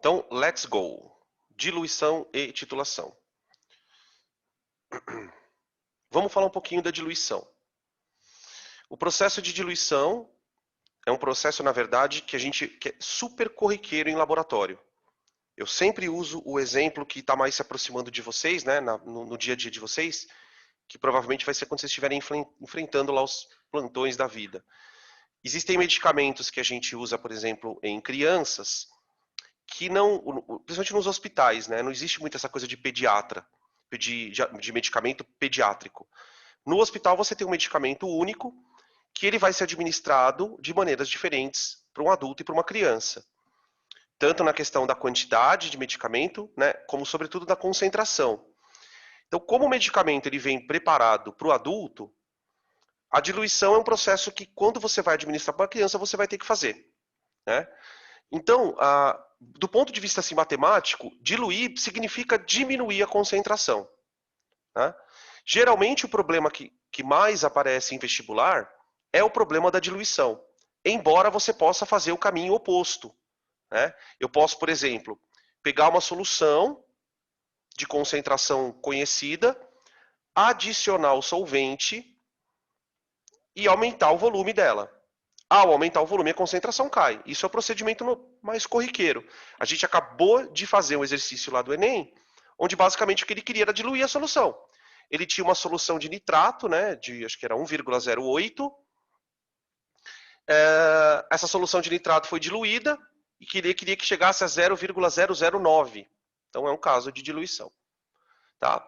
Então, let's go. Diluição e titulação. Vamos falar um pouquinho da diluição. O processo de diluição é um processo, na verdade, que é super corriqueiro em laboratório. Eu sempre uso o exemplo que está mais se aproximando de vocês, né, no dia a dia de vocês, que provavelmente vai ser quando vocês estiverem enfrentando lá os plantões da vida. Existem medicamentos que a gente usa, por exemplo, em crianças, que não, principalmente nos hospitais, né, não existe muito essa coisa de pediatra, de medicamento pediátrico. No hospital você tem um medicamento único que ele vai ser administrado de maneiras diferentes para um adulto e para uma criança. Tanto na questão da quantidade de medicamento, né, como sobretudo da concentração. Então, como o medicamento ele vem preparado para o adulto, a diluição é um processo que quando você vai administrar para a criança, você vai ter que fazer. Né? Então, do ponto de vista assim, matemático, diluir significa diminuir a concentração. Né? Geralmente, o problema que mais aparece em vestibular é o problema da diluição, embora você possa fazer o caminho oposto. Né? Eu posso, por exemplo, pegar uma solução de concentração conhecida, adicionar o solvente e aumentar o volume dela. Ao aumentar o volume, a concentração cai. Isso é o procedimento mais corriqueiro. A gente acabou de fazer um exercício lá do Enem, onde basicamente o que ele queria era diluir a solução. Ele tinha uma solução de nitrato, né, de acho que era 1,08. Essa solução de nitrato foi diluída e queria que chegasse a 0,009. Então é um caso de diluição. Tá?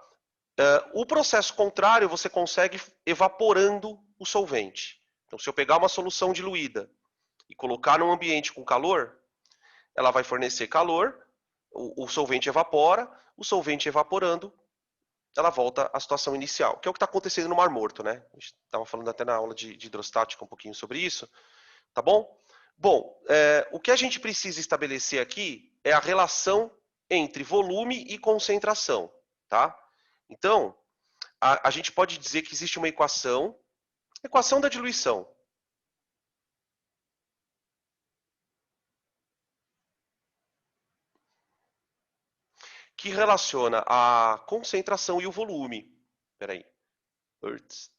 O processo contrário, você consegue evaporando o solvente. Então, se eu pegar uma solução diluída e colocar num ambiente com calor, ela vai fornecer calor, o solvente evapora, o solvente evaporando, ela volta à situação inicial, que é o que está acontecendo no Mar Morto, né? A gente estava falando até na aula de hidrostática um pouquinho sobre isso, tá bom? Bom, o que a gente precisa estabelecer aqui é a relação entre volume e concentração, tá? Então, a gente pode dizer que existe uma equação da diluição, que relaciona a concentração e o volume. Espera aí. Hertz.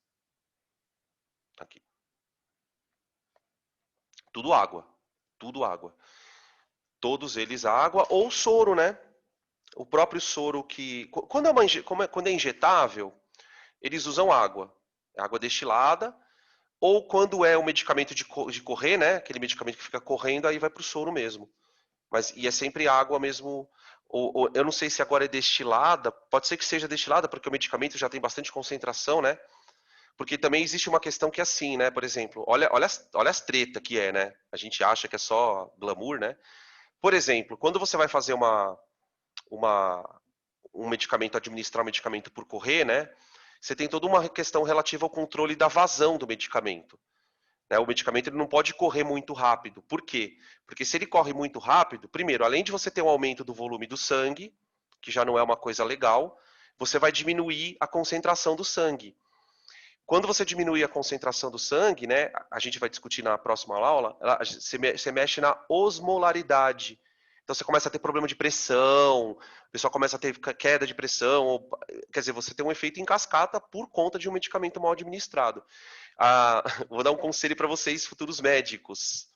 Aqui. Tudo água. Tudo água. Todos eles água ou soro, né? O próprio soro que... Quando é injetável, eles usam água. Água destilada. Ou quando é um medicamento de correr, né? Aquele medicamento que fica correndo, aí vai para o soro mesmo. E é sempre água mesmo. Eu não sei se agora é destilada. Pode ser que seja destilada, porque o medicamento já tem bastante concentração, né? Porque também existe uma questão que é assim, né? Por exemplo, olha as treta que é, né? A gente acha que é só glamour, né? Por exemplo, quando você vai fazer uma, um medicamento, administrar um medicamento por correr, né? Você tem toda uma questão relativa ao controle da vazão do medicamento. Né? O medicamento ele não pode correr muito rápido. Por quê? Porque se ele corre muito rápido, primeiro, além de você ter um aumento do volume do sangue, que já não é uma coisa legal, você vai diminuir a concentração do sangue. Quando você diminui a concentração do sangue, né, a gente vai discutir na próxima aula, você mexe na osmolaridade. Então você começa a ter problema de pressão, o pessoal começa a ter queda de pressão, quer dizer, você tem um efeito em cascata por conta de um medicamento mal administrado. Vou dar um conselho para vocês, futuros médicos.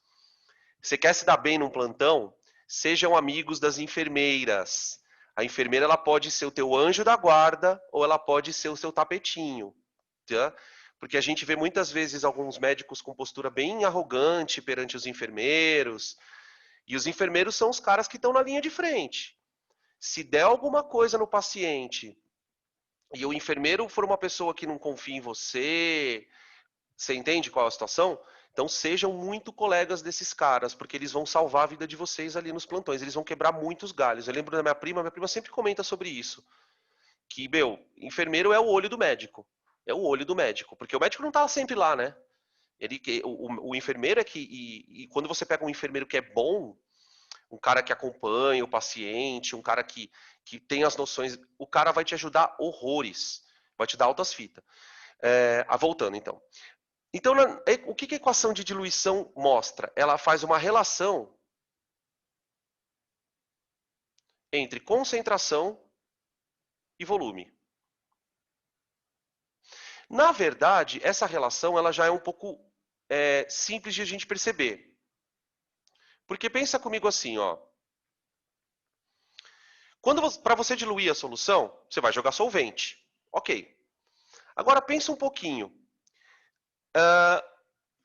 Você quer se dar bem num plantão? Sejam amigos das enfermeiras. A enfermeira ela pode ser o teu anjo da guarda ou ela pode ser o seu tapetinho. Tá? Porque a gente vê muitas vezes alguns médicos com postura bem arrogante perante os enfermeiros, e os enfermeiros são os caras que estão na linha de frente. Se der alguma coisa no paciente e o enfermeiro for uma pessoa que não confia em você, você entende qual é a situação? Então sejam muito colegas desses caras, porque eles vão salvar a vida de vocês ali nos plantões, eles vão quebrar muitos galhos. Eu lembro da minha prima sempre comenta sobre isso, que, meu, enfermeiro é o olho do médico. É o olho do médico, porque o médico não tá sempre lá, né? O enfermeiro é que. E quando você pega um enfermeiro que é bom, um cara que acompanha o paciente, um cara que tem as noções, o cara vai te ajudar horrores. Vai te dar altas fitas. Voltando, então. Então, o que a equação de diluição mostra? Ela faz uma relação entre concentração e volume. Na verdade, essa relação ela já é um pouco simples de a gente perceber. Porque pensa comigo assim, ó. Para você diluir a solução, você vai jogar solvente. Ok. Agora pensa um pouquinho.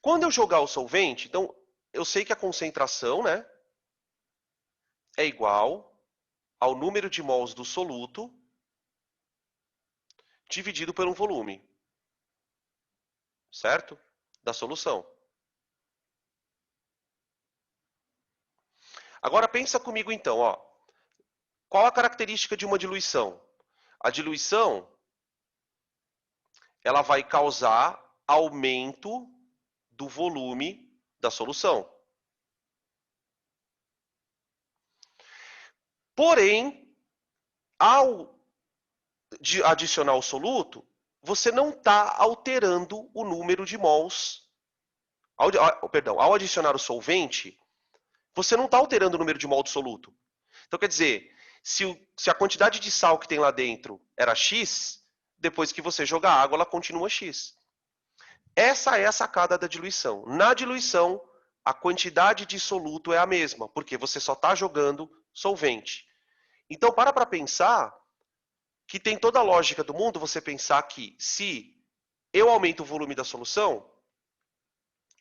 Quando eu jogar o solvente, então eu sei que a concentração, né, é igual ao número de mols do soluto dividido por um volume. Certo? Da solução. Agora pensa comigo então, ó. Qual a característica de uma diluição? A diluição, ela vai causar aumento do volume da solução. Porém, ao adicionar o soluto, você não está alterando o número de mols. Ao adicionar o solvente, você não está alterando o número de mol do soluto. Então, quer dizer, se a quantidade de sal que tem lá dentro era X, depois que você joga água, ela continua X. Essa é a sacada da diluição. Na diluição, a quantidade de soluto é a mesma, porque você só está jogando solvente. Então, para pensar que tem toda a lógica do mundo você pensar que se eu aumento o volume da solução,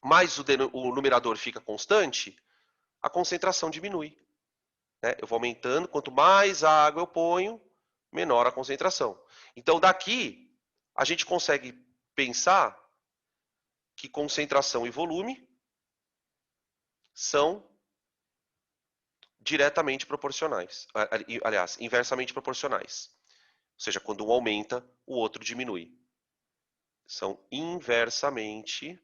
mas o numerador fica constante, a concentração diminui. Né? Eu vou aumentando, quanto mais água eu ponho, menor a concentração. Então, daqui, a gente consegue pensar que concentração e volume são diretamente proporcionais. Aliás, inversamente proporcionais. Ou seja, quando um aumenta, o outro diminui. São inversamente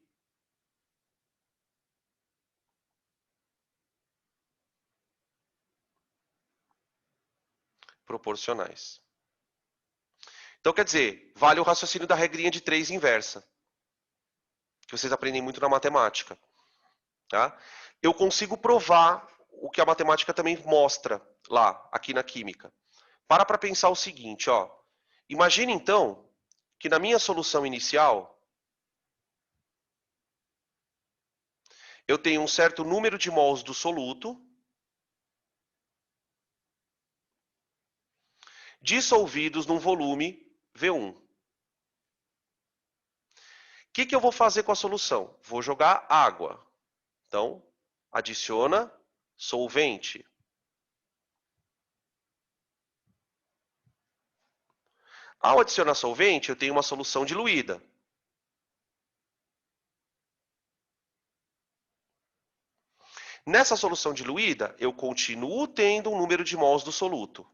proporcionais. Então, quer dizer, vale o raciocínio da regrinha de 3 inversa, que vocês aprendem muito na matemática. Tá? Eu consigo provar o que a matemática também mostra lá, aqui na química. Para pensar o seguinte, ó. Imagine então que na minha solução inicial eu tenho um certo número de mols do soluto dissolvidos num volume V1. O que eu vou fazer com a solução? Vou jogar água. Então, adiciona solvente. Ao adicionar solvente, eu tenho uma solução diluída. Nessa solução diluída, eu continuo tendo um número de mols do soluto.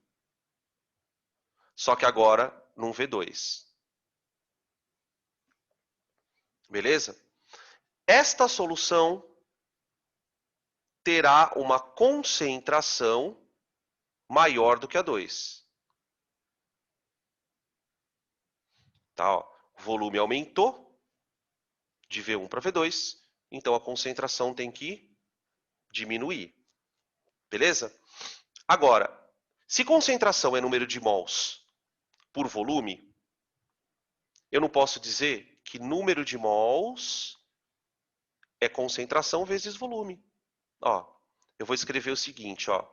Só que agora num V2. Beleza? Esta solução terá uma concentração maior do que a 2. Tá, ó. O volume aumentou de V1 para V2, então a concentração tem que diminuir. Beleza? Agora, se concentração é número de mols por volume, eu não posso dizer que número de mols é concentração vezes volume. Ó, eu vou escrever o seguinte, ó.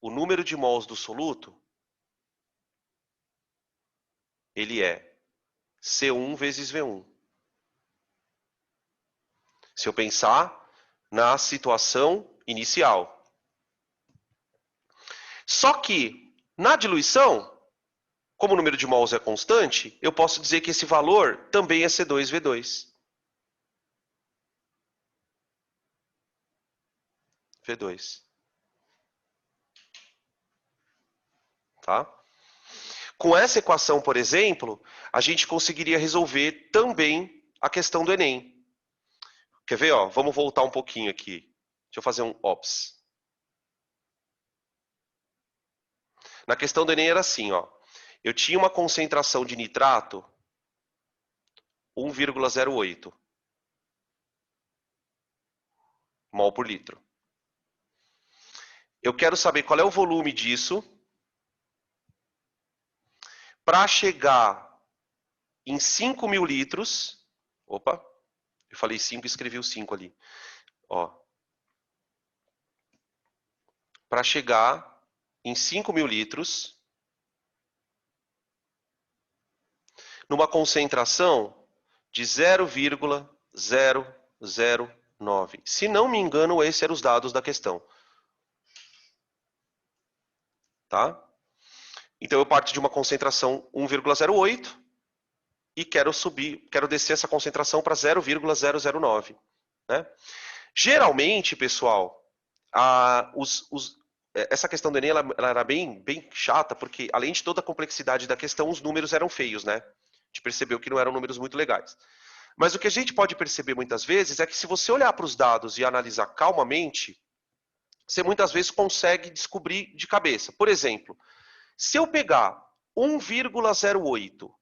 O número de mols do soluto, ele é C1 vezes V1. Se eu pensar na situação inicial. Só que, na diluição, como o número de mols é constante, eu posso dizer que esse valor também é C2V2. V2. Tá? Com essa equação, por exemplo, a gente conseguiria resolver também a questão do Enem. Quer ver? Ó? Vamos voltar um pouquinho aqui. Deixa eu fazer um ops. Na questão do Enem era assim, ó. Eu tinha uma concentração de nitrato 1,08 mol por litro. Eu quero saber qual é o volume disso para chegar em 5.000 litros. Opa, eu falei 5 e escrevi o 5 ali. Ó, para chegar em 5.000 litros numa concentração de 0,009. Se não me engano, esses eram os dados da questão. Tá? Então eu parto de uma concentração 1,08 e quero descer essa concentração para 0,009. Né? Geralmente, pessoal, essa questão do Enem ela era bem chata, porque além de toda a complexidade da questão, os números eram feios, né? A gente percebeu que não eram números muito legais. Mas o que a gente pode perceber muitas vezes é que se você olhar para os dados e analisar calmamente, você muitas vezes consegue descobrir de cabeça. Por exemplo, se eu pegar 1,08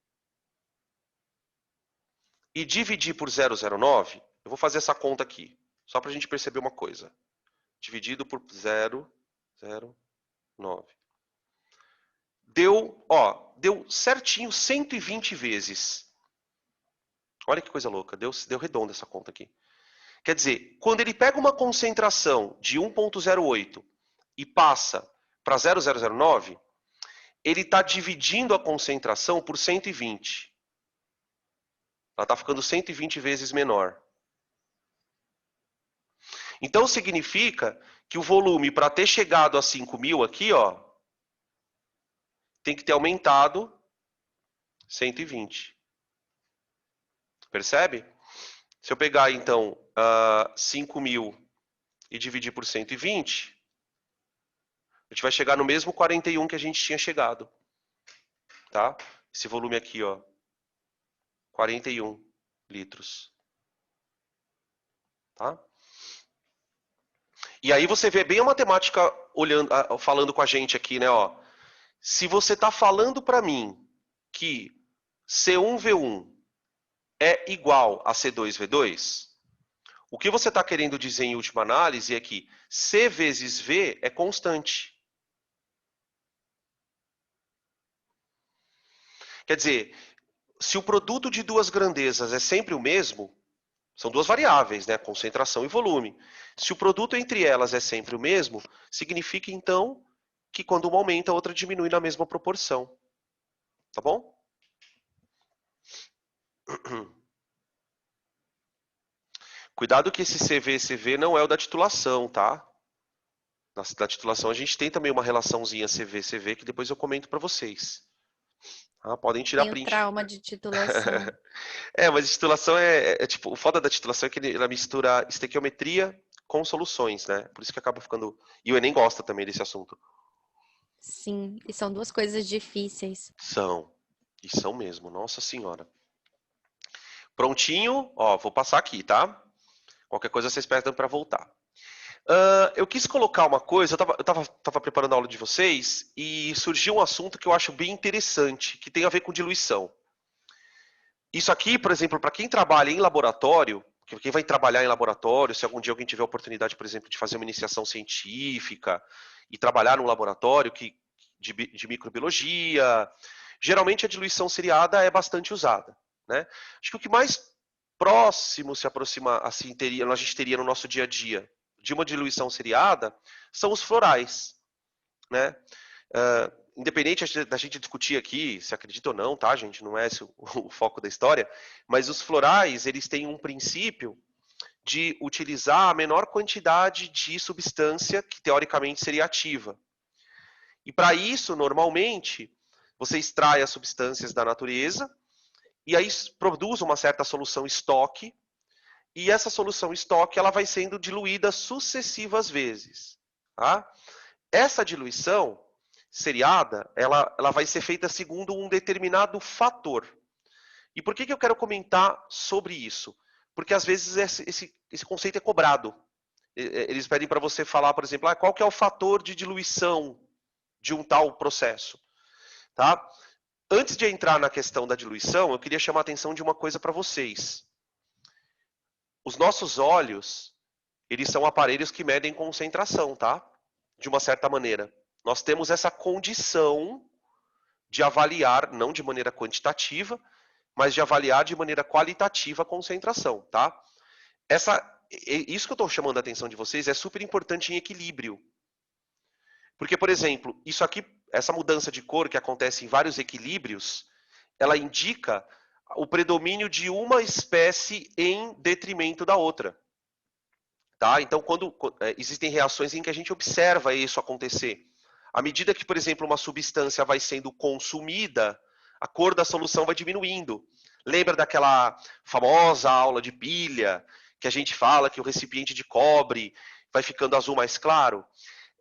e dividir por 0,09, eu vou fazer essa conta aqui, só para a gente perceber uma coisa. Dividido por 0,09. Deu certinho 120 vezes. Olha que coisa louca, deu redonda essa conta aqui. Quer dizer, quando ele pega uma concentração de 1,08 e passa para 0,009, ele está dividindo a concentração por 120. Ela está ficando 120 vezes menor. Então significa que o volume para ter chegado a 5.000 aqui, ó, tem que ter aumentado 120. Percebe? Se eu pegar então 5.000 e dividir por 120, a gente vai chegar no mesmo 41 que a gente tinha chegado. Tá? Esse volume aqui, ó, 41 litros. Tá? E aí você vê bem a matemática falando com a gente aqui, né? Ó. Se você está falando para mim que C1V1 é igual a C2V2, o que você está querendo dizer em última análise é que C vezes V é constante. Quer dizer, se o produto de duas grandezas é sempre o mesmo, são duas variáveis, né? Concentração e volume. Se o produto entre elas é sempre o mesmo, significa então que quando uma aumenta, a outra diminui na mesma proporção. Tá bom? Cuidado que esse CV não é o da titulação, tá? Da titulação a gente tem também uma relaçãozinha CV que depois eu comento para vocês. Podem tirar Tenho print. trauma de titulação. Mas titulação tipo, o foda da titulação é que ela mistura estequiometria com soluções, né? Por isso que acaba ficando. E o Enem gosta também desse assunto. Sim, e são duas coisas difíceis. São. E são mesmo, nossa senhora. Prontinho? Ó, vou passar aqui, tá? Qualquer coisa vocês pedem para voltar. Eu quis colocar uma coisa, eu tava preparando a aula de vocês e surgiu um assunto que eu acho bem interessante, que tem a ver com diluição. Isso aqui, por exemplo, para quem trabalha em laboratório, quem vai trabalhar em laboratório, se algum dia alguém tiver a oportunidade, por exemplo, de fazer uma iniciação científica e trabalhar num laboratório de microbiologia, geralmente a diluição seriada é bastante usada. Né? Acho que o que mais próximo se aproxima, assim, a gente teria no nosso dia a dia de uma diluição seriada são os florais. Né? Independente da gente discutir aqui se acredita ou não, tá, gente? Não é esse o foco da história, mas os florais, eles têm um princípio de utilizar a menor quantidade de substância que teoricamente seria ativa. E para isso, normalmente, você extrai as substâncias da natureza e aí produz uma certa solução estoque, e essa solução estoque ela vai sendo diluída sucessivas vezes. Tá? Essa diluição seriada, ela vai ser feita segundo um determinado fator. E por que eu quero comentar sobre isso? Porque às vezes esse conceito é cobrado. Eles pedem para você falar, por exemplo, qual que é o fator de diluição de um tal processo. Tá? Antes de entrar na questão da diluição, eu queria chamar a atenção de uma coisa para vocês. Os nossos olhos, eles são aparelhos que medem concentração, tá? de uma certa maneira. Nós temos essa condição de avaliar, não de maneira quantitativa, mas de avaliar de maneira qualitativa a concentração, tá? Isso que eu estou chamando a atenção de vocês é super importante em equilíbrio. Porque, por exemplo, isso aqui, essa mudança de cor que acontece em vários equilíbrios, ela indica o predomínio de uma espécie em detrimento da outra. Tá? Então, quando existem reações em que a gente observa isso acontecer. À medida que, por exemplo, uma substância vai sendo consumida, a cor da solução vai diminuindo. Lembra daquela famosa aula de pilha, que a gente fala que o recipiente de cobre vai ficando azul mais claro?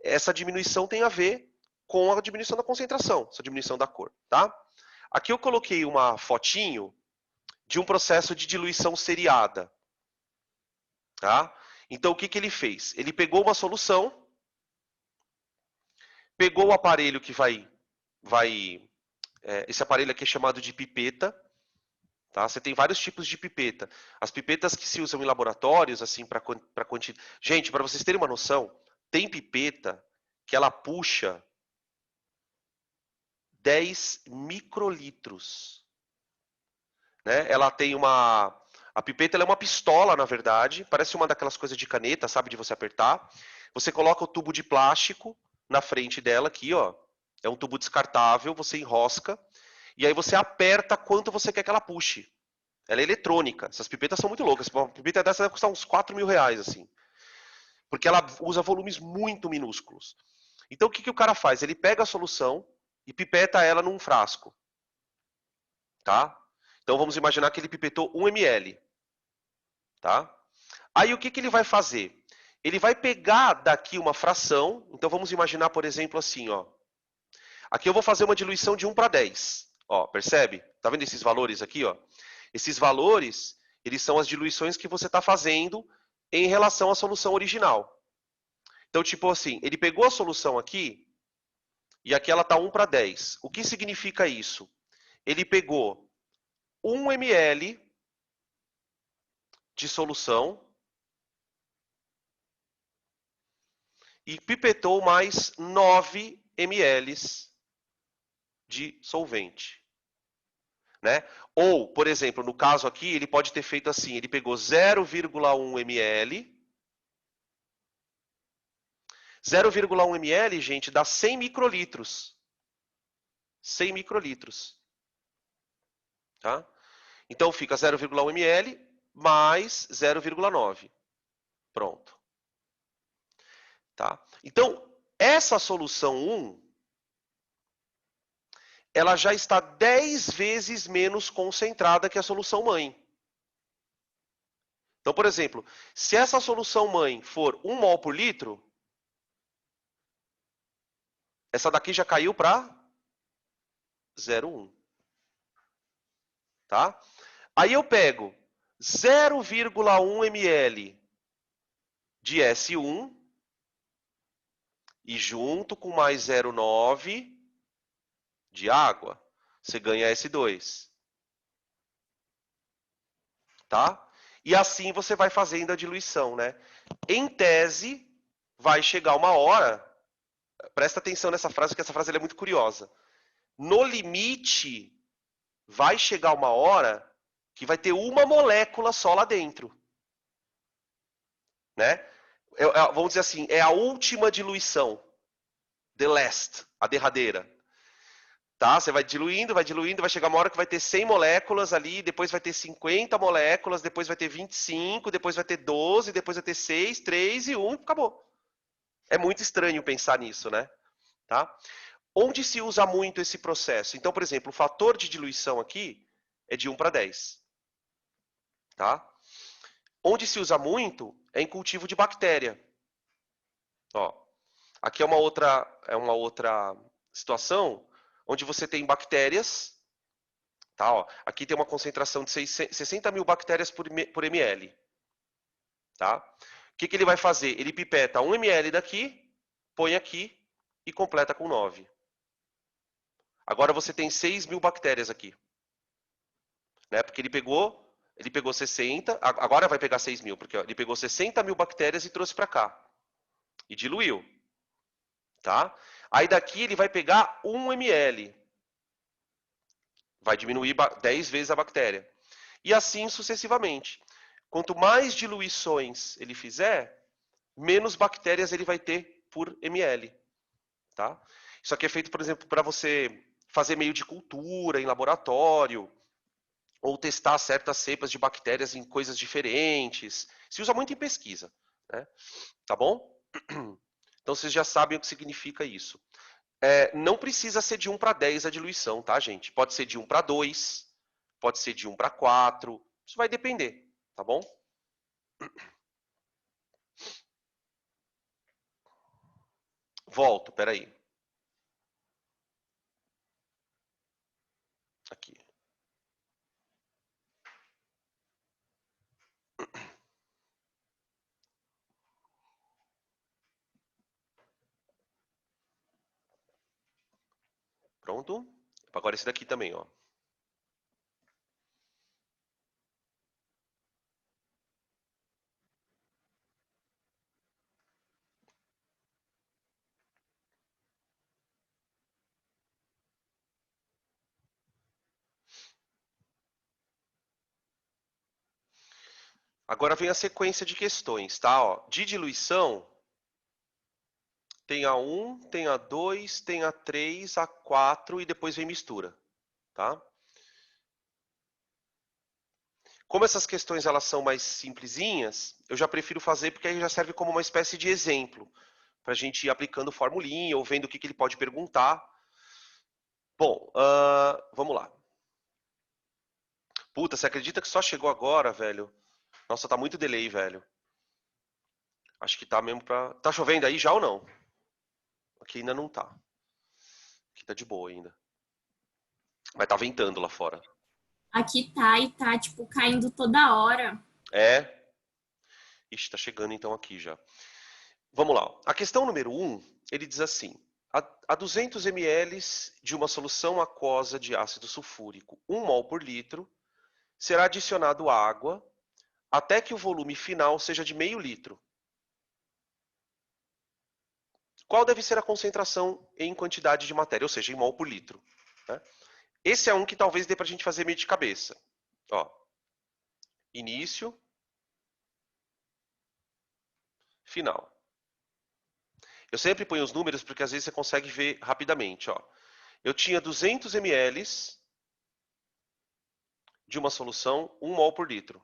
Essa diminuição tem a ver com a diminuição da concentração, essa diminuição da cor. Tá? Aqui eu coloquei uma fotinho de um processo de diluição seriada. Tá? Então, o que, que ele fez? Ele pegou uma solução, pegou o aparelho que esse aparelho aqui é chamado de pipeta. Tá? Você tem vários tipos de pipeta. As pipetas que se usam em laboratórios, assim, para quantidade. Gente, para vocês terem uma noção, tem pipeta que ela puxa 10 microlitros. Né? Ela tem uma. A pipeta ela é uma pistola, na verdade. Parece uma daquelas coisas de caneta, sabe? De você apertar. Você coloca o tubo de plástico na frente dela aqui, ó. É um tubo descartável, você enrosca. E aí você aperta quanto você quer que ela puxe. Ela é eletrônica. Essas pipetas são muito loucas. Uma pipeta dessa deve custar uns 4 mil reais, assim. Porque ela usa volumes muito minúsculos. Então o que, que o cara faz? Ele pega a solução e pipeta ela num frasco. Tá? Então vamos imaginar que ele pipetou 1 ml. Tá? Aí o que, que ele vai fazer? Ele vai pegar daqui uma fração. Então vamos imaginar, por exemplo, assim, ó. Aqui eu vou fazer uma diluição de 1 para 10. Ó, percebe? Tá vendo esses valores aqui, ó? Esses valores, eles são as diluições que você está fazendo em relação à solução original. Então, tipo assim, ele pegou a solução aqui e aqui ela está 1 para 10. O que significa isso? Ele pegou 1 ml de solução e pipetou mais 9 ml de solvente. Né? Ou, por exemplo, no caso aqui, ele pode ter feito assim, ele pegou 0,1 ml, 0,1 ml, gente, dá 100 microlitros. 100 microlitros. Tá? Então fica 0,1 ml mais 0,9. Pronto. Tá? Então, essa solução 1, ela já está 10 vezes menos concentrada que a solução mãe. Então, por exemplo, se essa solução mãe for 1 mol por litro, essa daqui já caiu para 0,1. Tá? Aí eu pego 0,1 ml de S1 e junto com mais 0,9 de água, você ganha S2. Tá? E assim você vai fazendo a diluição, né? Em tese, vai chegar uma hora, presta atenção nessa frase, que essa frase é muito curiosa. No limite, vai chegar uma hora que vai ter uma molécula só lá dentro. Né? Vamos dizer assim, é a última diluição. The last, a derradeira. Tá? Você vai diluindo, vai chegar uma hora que vai ter 100 moléculas ali, depois vai ter 50 moléculas, depois vai ter 25, depois vai ter 12, depois vai ter 6, 3 e 1, acabou. É muito estranho pensar nisso, né? Tá? Onde se usa muito esse processo? Então, por exemplo, o fator de diluição aqui é de 1 para 10. Tá? Onde se usa muito é em cultivo de bactéria. Ó, aqui é uma outra situação onde você tem bactérias. Tá, ó. Aqui tem uma concentração de 60 mil bactérias por ml. Tá? O que, que ele vai fazer? Ele pipeta 1 ml daqui, põe aqui e completa com 9. Agora você tem 6 mil bactérias aqui. Né? Porque ele pegou 60, agora vai pegar 6 mil, porque ó, ele pegou 60 mil bactérias e trouxe para cá. E diluiu. Tá? Aí daqui ele vai pegar 1 ml. Vai diminuir 10 vezes a bactéria. E assim sucessivamente. Quanto mais diluições ele fizer, menos bactérias ele vai ter por ml. Tá? Isso aqui é feito, por exemplo, para você fazer meio de cultura em laboratório, ou testar certas cepas de bactérias em coisas diferentes. Se usa muito em pesquisa. Né? Tá bom? Então vocês já sabem o que significa isso. Não precisa ser de 1 para 10 a diluição, tá, gente? Pode ser de 1 para 2, pode ser de 1 para 4. Isso vai depender, tá bom? Volto, peraí. Aqui. Pronto? Agora esse daqui também, ó. Agora vem a sequência de questões, tá? Ó, de diluição, tem a 1, tem a 2, tem a 3, a 4 e depois vem mistura, tá? Como essas questões elas são mais simplesinhas, eu já prefiro fazer porque aí já serve como uma espécie de exemplo, para a gente ir aplicando formulinha ou vendo o que ele pode perguntar. Bom, vamos lá. Puta, você acredita que só chegou agora, velho? Nossa, tá muito delay, velho. Acho que tá mesmo pra... Tá chovendo aí já ou não? Aqui ainda não tá. Aqui tá de boa ainda. Mas tá ventando lá fora. Aqui tá e tá, tipo, caindo toda hora. É? Ixi, tá chegando então aqui já. Vamos lá. A questão número 1, ele diz assim. A 200 ml de uma solução aquosa de ácido sulfúrico, 1 mol por litro, será adicionado água até que o volume final seja de meio litro. Qual deve ser a concentração em quantidade de matéria, ou seja, em mol por litro? Né? Esse é um que talvez dê para a gente fazer meio de cabeça. Ó, início, final. Eu sempre ponho os números porque às vezes você consegue ver rapidamente. Ó. Eu tinha 200 ml de uma solução, 1 mol por litro.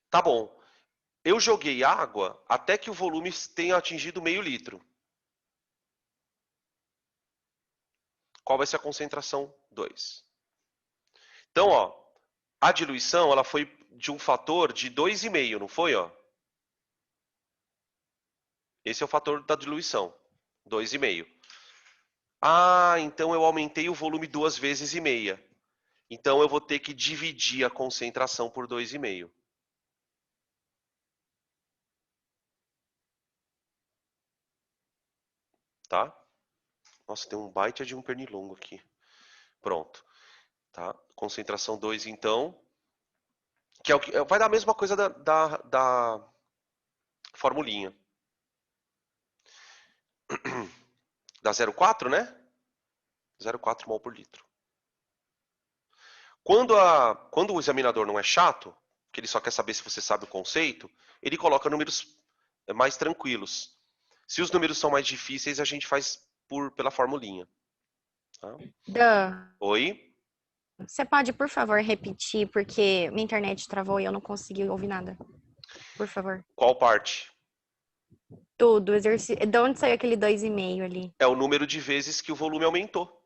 Tá bom. Eu joguei água até que o volume tenha atingido meio litro. Qual vai ser a concentração? 2. Então, ó, a diluição ela foi de um fator de 2,5, não foi? Ó? Esse é o fator da diluição, 2,5. Ah, então eu aumentei o volume 2,5 vezes. Então eu vou ter que dividir a concentração por 2,5. Tá? Nossa, tem um baita de um pernilongo aqui. Pronto. Tá? Concentração 2, então. Que é o que vai dar a mesma coisa da formulinha. Da 0,4, né? 0,4 mol por litro. Quando o examinador não é chato, que ele só quer saber se você sabe o conceito, ele coloca números mais tranquilos. Se os números são mais difíceis, a gente faz pela formulinha. Tá? Dan, Oi? você pode, por favor, repetir, porque minha internet travou e eu não consegui ouvir nada. Por favor. Qual parte? Tudo, exercício. De onde saiu aquele 2,5 ali? É o número de vezes que o volume aumentou.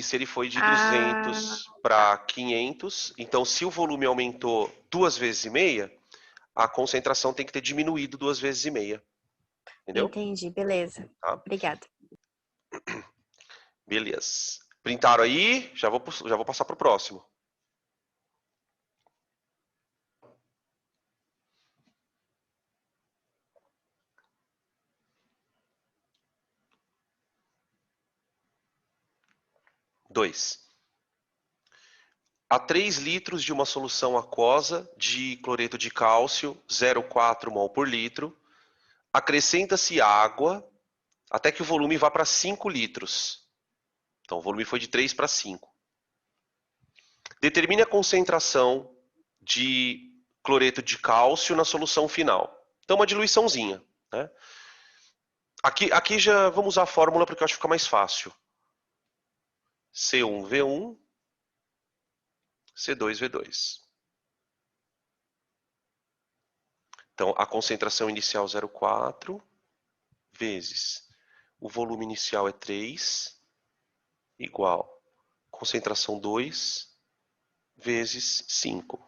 Se ele foi de Ah, 200 tá. para 500, então se o volume aumentou 2,5 vezes, a concentração tem que ter diminuído 2,5 vezes. Entendeu? Entendi, beleza. Tá? Obrigada. Beleza. Printaram aí? Já vou passar para o próximo. Dois. A 3 litros de uma solução aquosa de cloreto de cálcio, 0,4 mol por litro, acrescenta-se água até que o volume vá para 5 litros. Então, o volume foi de 3 para 5. Determine a concentração de cloreto de cálcio na solução final. Então, uma diluiçãozinha, né? Aqui já vamos usar a fórmula porque eu acho que fica mais fácil. C1V1, C2V2. Então, a concentração inicial 0,4 vezes o volume inicial é 3, igual concentração 2 vezes 5.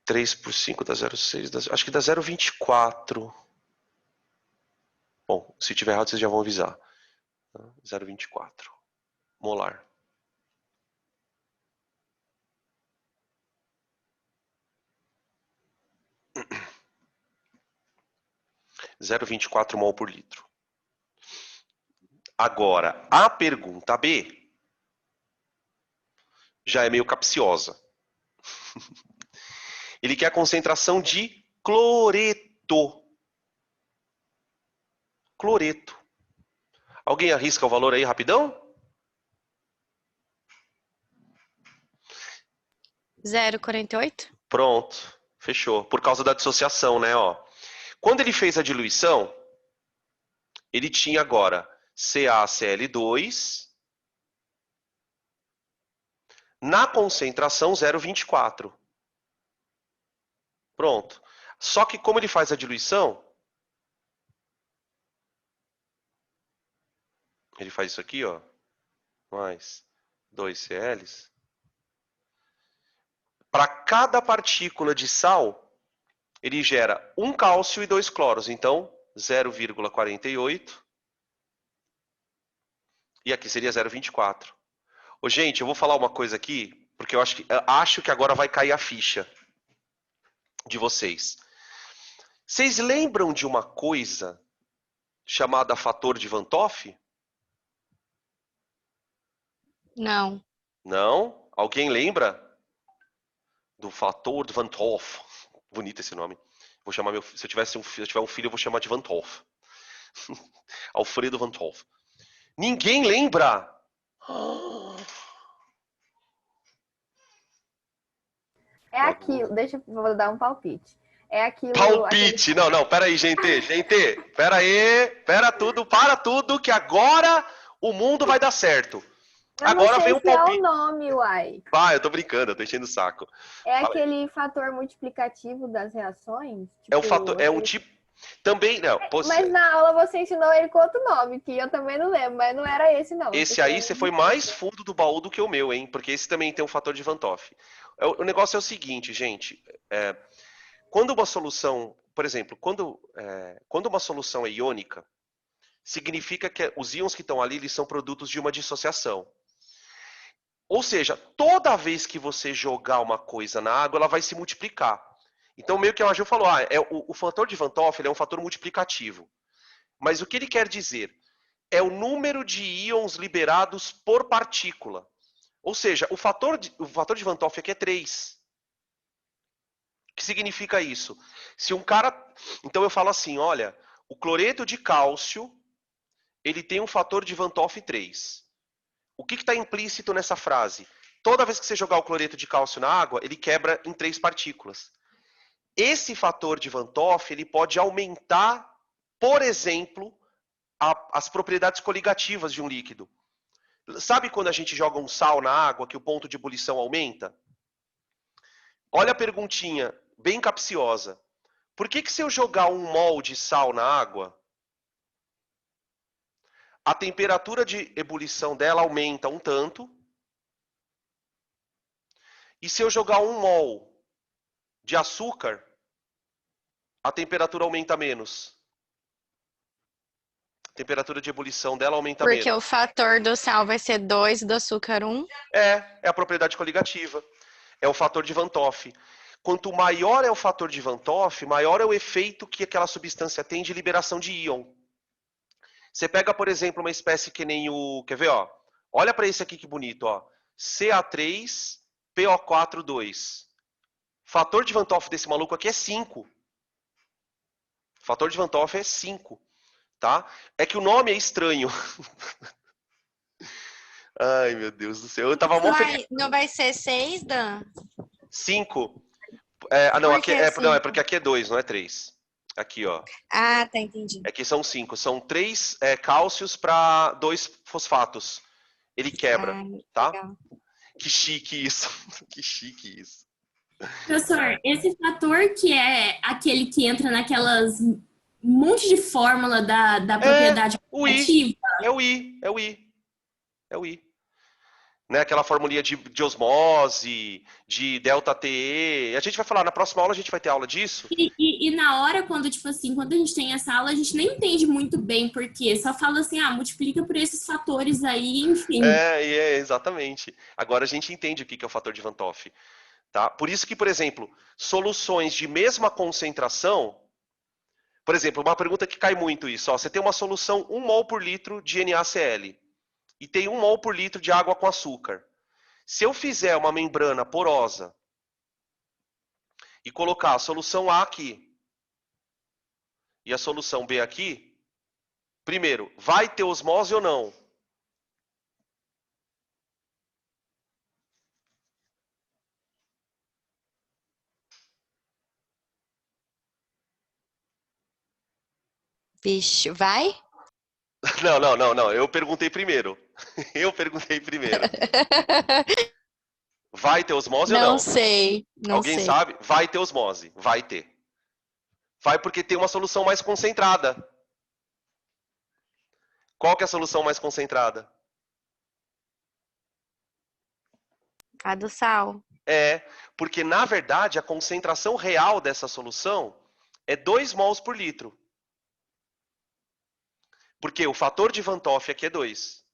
3 por 5 dá 0,6, acho que dá 0,24. Bom, se tiver errado vocês já vão avisar. 0,24 molar. Zero 0,24 mol por litro. Agora, a pergunta B já é meio capciosa. Ele quer a concentração de cloreto. Cloreto. Alguém arrisca o valor aí rapidão? 0,48? Pronto, fechou. Por causa da dissociação, né? Ó. Quando ele fez a diluição, ele tinha agora CaCl2 na concentração 0,24. Pronto. Só que como ele faz a diluição, ele faz isso aqui, ó, mais 2 Cls. Para cada partícula de sal, ele gera 1 cálcio e 2 cloros. Então, 0,48. E aqui seria 0,24. Ô, gente, eu vou falar uma coisa aqui, porque eu acho que agora vai cair a ficha de vocês. Vocês lembram de uma coisa chamada fator de Van 't Hoff? Não. Não? Alguém lembra do fator de Van 't Hoff? Bonito esse nome. Vou chamar se eu tiver um filho, eu vou chamar de Van 't Hoff. Alfredo Van 't Hoff. Ninguém lembra? É aquilo, vou dar um palpite. É aquilo. Palpite! Não, pera aí, gente. Gente, para tudo, que agora o mundo vai dar certo. Eu agora não sei vem um se palpite. É o nome, uai. Eu tô brincando, eu tô enchendo o saco. É aquele fator multiplicativo das reações? É um fator, é um tipo. Também, não. Mas na aula você ensinou ele com outro nome, que eu também não lembro, mas não era esse, não. Esse aí você foi mais fundo do baú do que o meu, hein? Porque esse também tem um fator de Van 't Hoff. O negócio é o seguinte, gente. Quando uma solução, por exemplo, quando uma solução é iônica, significa que os íons que estão ali, eles são produtos de uma dissociação. Ou seja, toda vez que você jogar uma coisa na água, ela vai se multiplicar. Então, meio que a Gil falou, o fator de Van 't Hoff é um fator multiplicativo. Mas o que ele quer dizer? É o número de íons liberados por partícula. Ou seja, o fator de Van 't Hoff aqui é 3. O que significa isso? Se um cara... Então eu falo assim, olha, o cloreto de cálcio, ele tem um fator de Van 't Hoff 3. O que está implícito nessa frase? Toda vez que você jogar o cloreto de cálcio na água, ele quebra em 3 partículas. Esse fator de Van 't Hoff, ele pode aumentar, por exemplo, as propriedades coligativas de um líquido. Sabe quando a gente joga um sal na água, que o ponto de ebulição aumenta? Olha a perguntinha, bem capciosa. Por que se eu jogar 1 mol de sal na água, a temperatura de ebulição dela aumenta um tanto, e se eu jogar 1 mol de açúcar, a temperatura aumenta menos? A temperatura de ebulição dela aumenta menos. Porque o fator do sal vai ser 2 e do açúcar 1? É a propriedade coligativa. É o fator de Van 't Hoff. Quanto maior é o fator de Van 't Hoff, maior é o efeito que aquela substância tem de liberação de íon. Você pega, por exemplo, uma espécie que nem o... Quer ver, ó? Olha para esse aqui que bonito, ó. Ca3PO4,2. Fator de Van 't Hoff desse maluco aqui é 5. O fator de Van Toff é 5, tá? É que o nome é estranho. Ai, meu Deus do céu. Eu tava mó feliz. Não vai ser 6, Dan? 5. Não, Por aqui que não, é 5? porque aqui é 2, não é 3. Aqui, ó. Ah, tá, entendi. Aqui são 5. São 3 cálcios para 2 fosfatos. Ele quebra, Ah, tá? legal. Que chique isso. Que chique isso. Professor, esse fator que é aquele que entra naquelas monte de fórmula da propriedade O I. ativa. É o I. É o I. É o I. Né? Aquela formulinha de osmose, de delta TE. A gente vai falar, na próxima aula a gente vai ter aula disso. E na hora, quando, tipo assim, quando a gente tem essa aula, a gente nem entende muito bem por quê. Só fala assim, multiplica por esses fatores aí, enfim. Exatamente. Agora a gente entende o que é o fator de Van Toff. Tá? Por isso que, por exemplo, soluções de mesma concentração. Por exemplo, uma pergunta que cai muito isso. Ó, você tem uma solução 1 mol por litro de NaCl e tem 1 mol por litro de água com açúcar. Se eu fizer uma membrana porosa e colocar a solução A aqui e a solução B aqui, primeiro, vai ter osmose ou não? Vixe, vai? Não. Eu perguntei primeiro. Eu perguntei primeiro. Vai ter osmose ou Não não? sei, não Alguém sei. sabe? Vai ter osmose. Vai ter. Vai porque tem uma solução mais concentrada. Qual que é a solução mais concentrada? A do sal. Porque na verdade a concentração real dessa solução é 2 mols por litro. Porque o fator de Van Toff aqui é 2.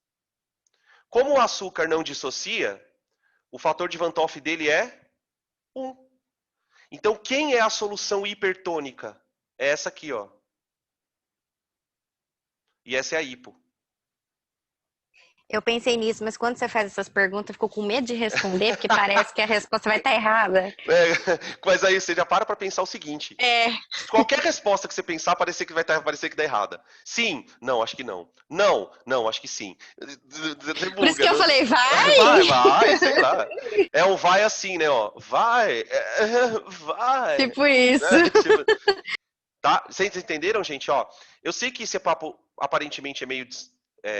Como o açúcar não dissocia, o fator de Van Toff dele é 1. Então quem é a solução hipertônica? É essa aqui, ó. E essa é a hipo. Eu pensei nisso, mas quando você faz essas perguntas, eu fico com medo de responder, porque parece que a resposta vai estar errada. Mas aí você já para pensar o seguinte. Qualquer resposta que você pensar, parecer que que dá errada. Sim, não, acho que não. Não, acho que sim. Por isso que eu falei, vai? Vai, sei lá. É um vai assim, né, ó. Vai, vai. Tipo isso. Tá? Vocês entenderam, gente? Ó, eu sei que esse papo aparentemente é meio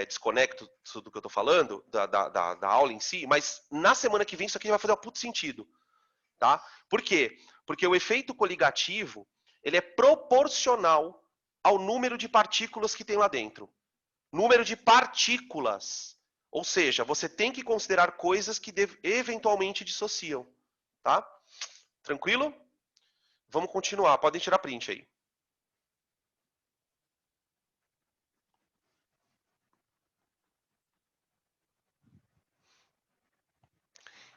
desconecto do que eu tô falando, da aula em si, mas na semana que vem isso aqui vai fazer um puto sentido. Tá? Por quê? Porque o efeito coligativo ele é proporcional ao número de partículas que tem lá dentro. Número de partículas. Ou seja, você tem que considerar coisas que eventualmente dissociam. Tá? Tranquilo? Vamos continuar. Podem tirar print aí.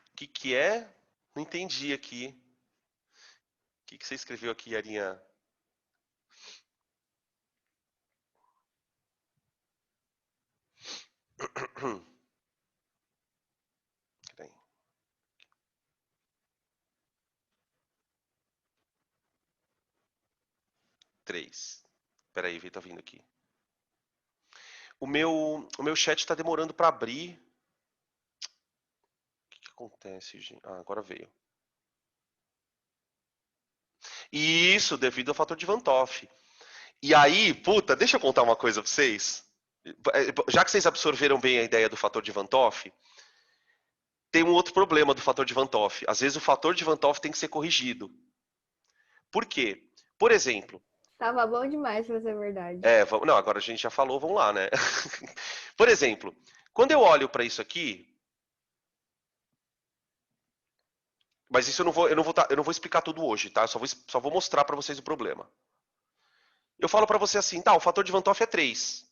O que é? Não entendi aqui. O que você escreveu aqui, Yarinha? Peraí. 3. Peraí, Vitor, tá vindo aqui. O meu chat está demorando para abrir. O que acontece, gente? Agora veio. Isso, devido ao fator de Van Toff. E aí, puta, deixa eu contar uma coisa pra vocês. Já que vocês absorveram bem a ideia do fator de Van Toff, tem um outro problema do fator de Van Toff. Às vezes o fator de Van Toff tem que ser corrigido. Por quê? Por exemplo... Tava bom demais pra ser verdade. Não, agora a gente já falou, vamos lá, né? Por exemplo, quando eu olho para isso aqui... Mas isso eu não vou explicar tudo hoje, tá? Eu só vou mostrar para vocês o problema. Eu falo para você assim, tá, o fator de Van Toff é 3.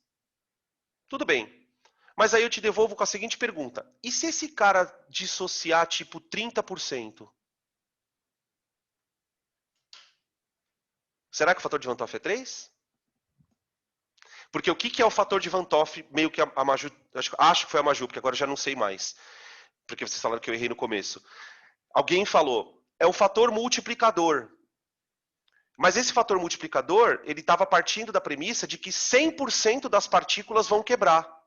Tudo bem. Mas aí eu te devolvo com a seguinte pergunta. E se esse cara dissociar tipo 30%? Será que o fator de Van Toff é 3? Porque o que é o fator de Van Toff, meio que a Maju... Acho que foi a Maju, porque agora eu já não sei mais. Porque vocês falaram que eu errei no começo. Alguém falou, é o fator multiplicador. Mas esse fator multiplicador, ele estava partindo da premissa de que 100% das partículas vão quebrar.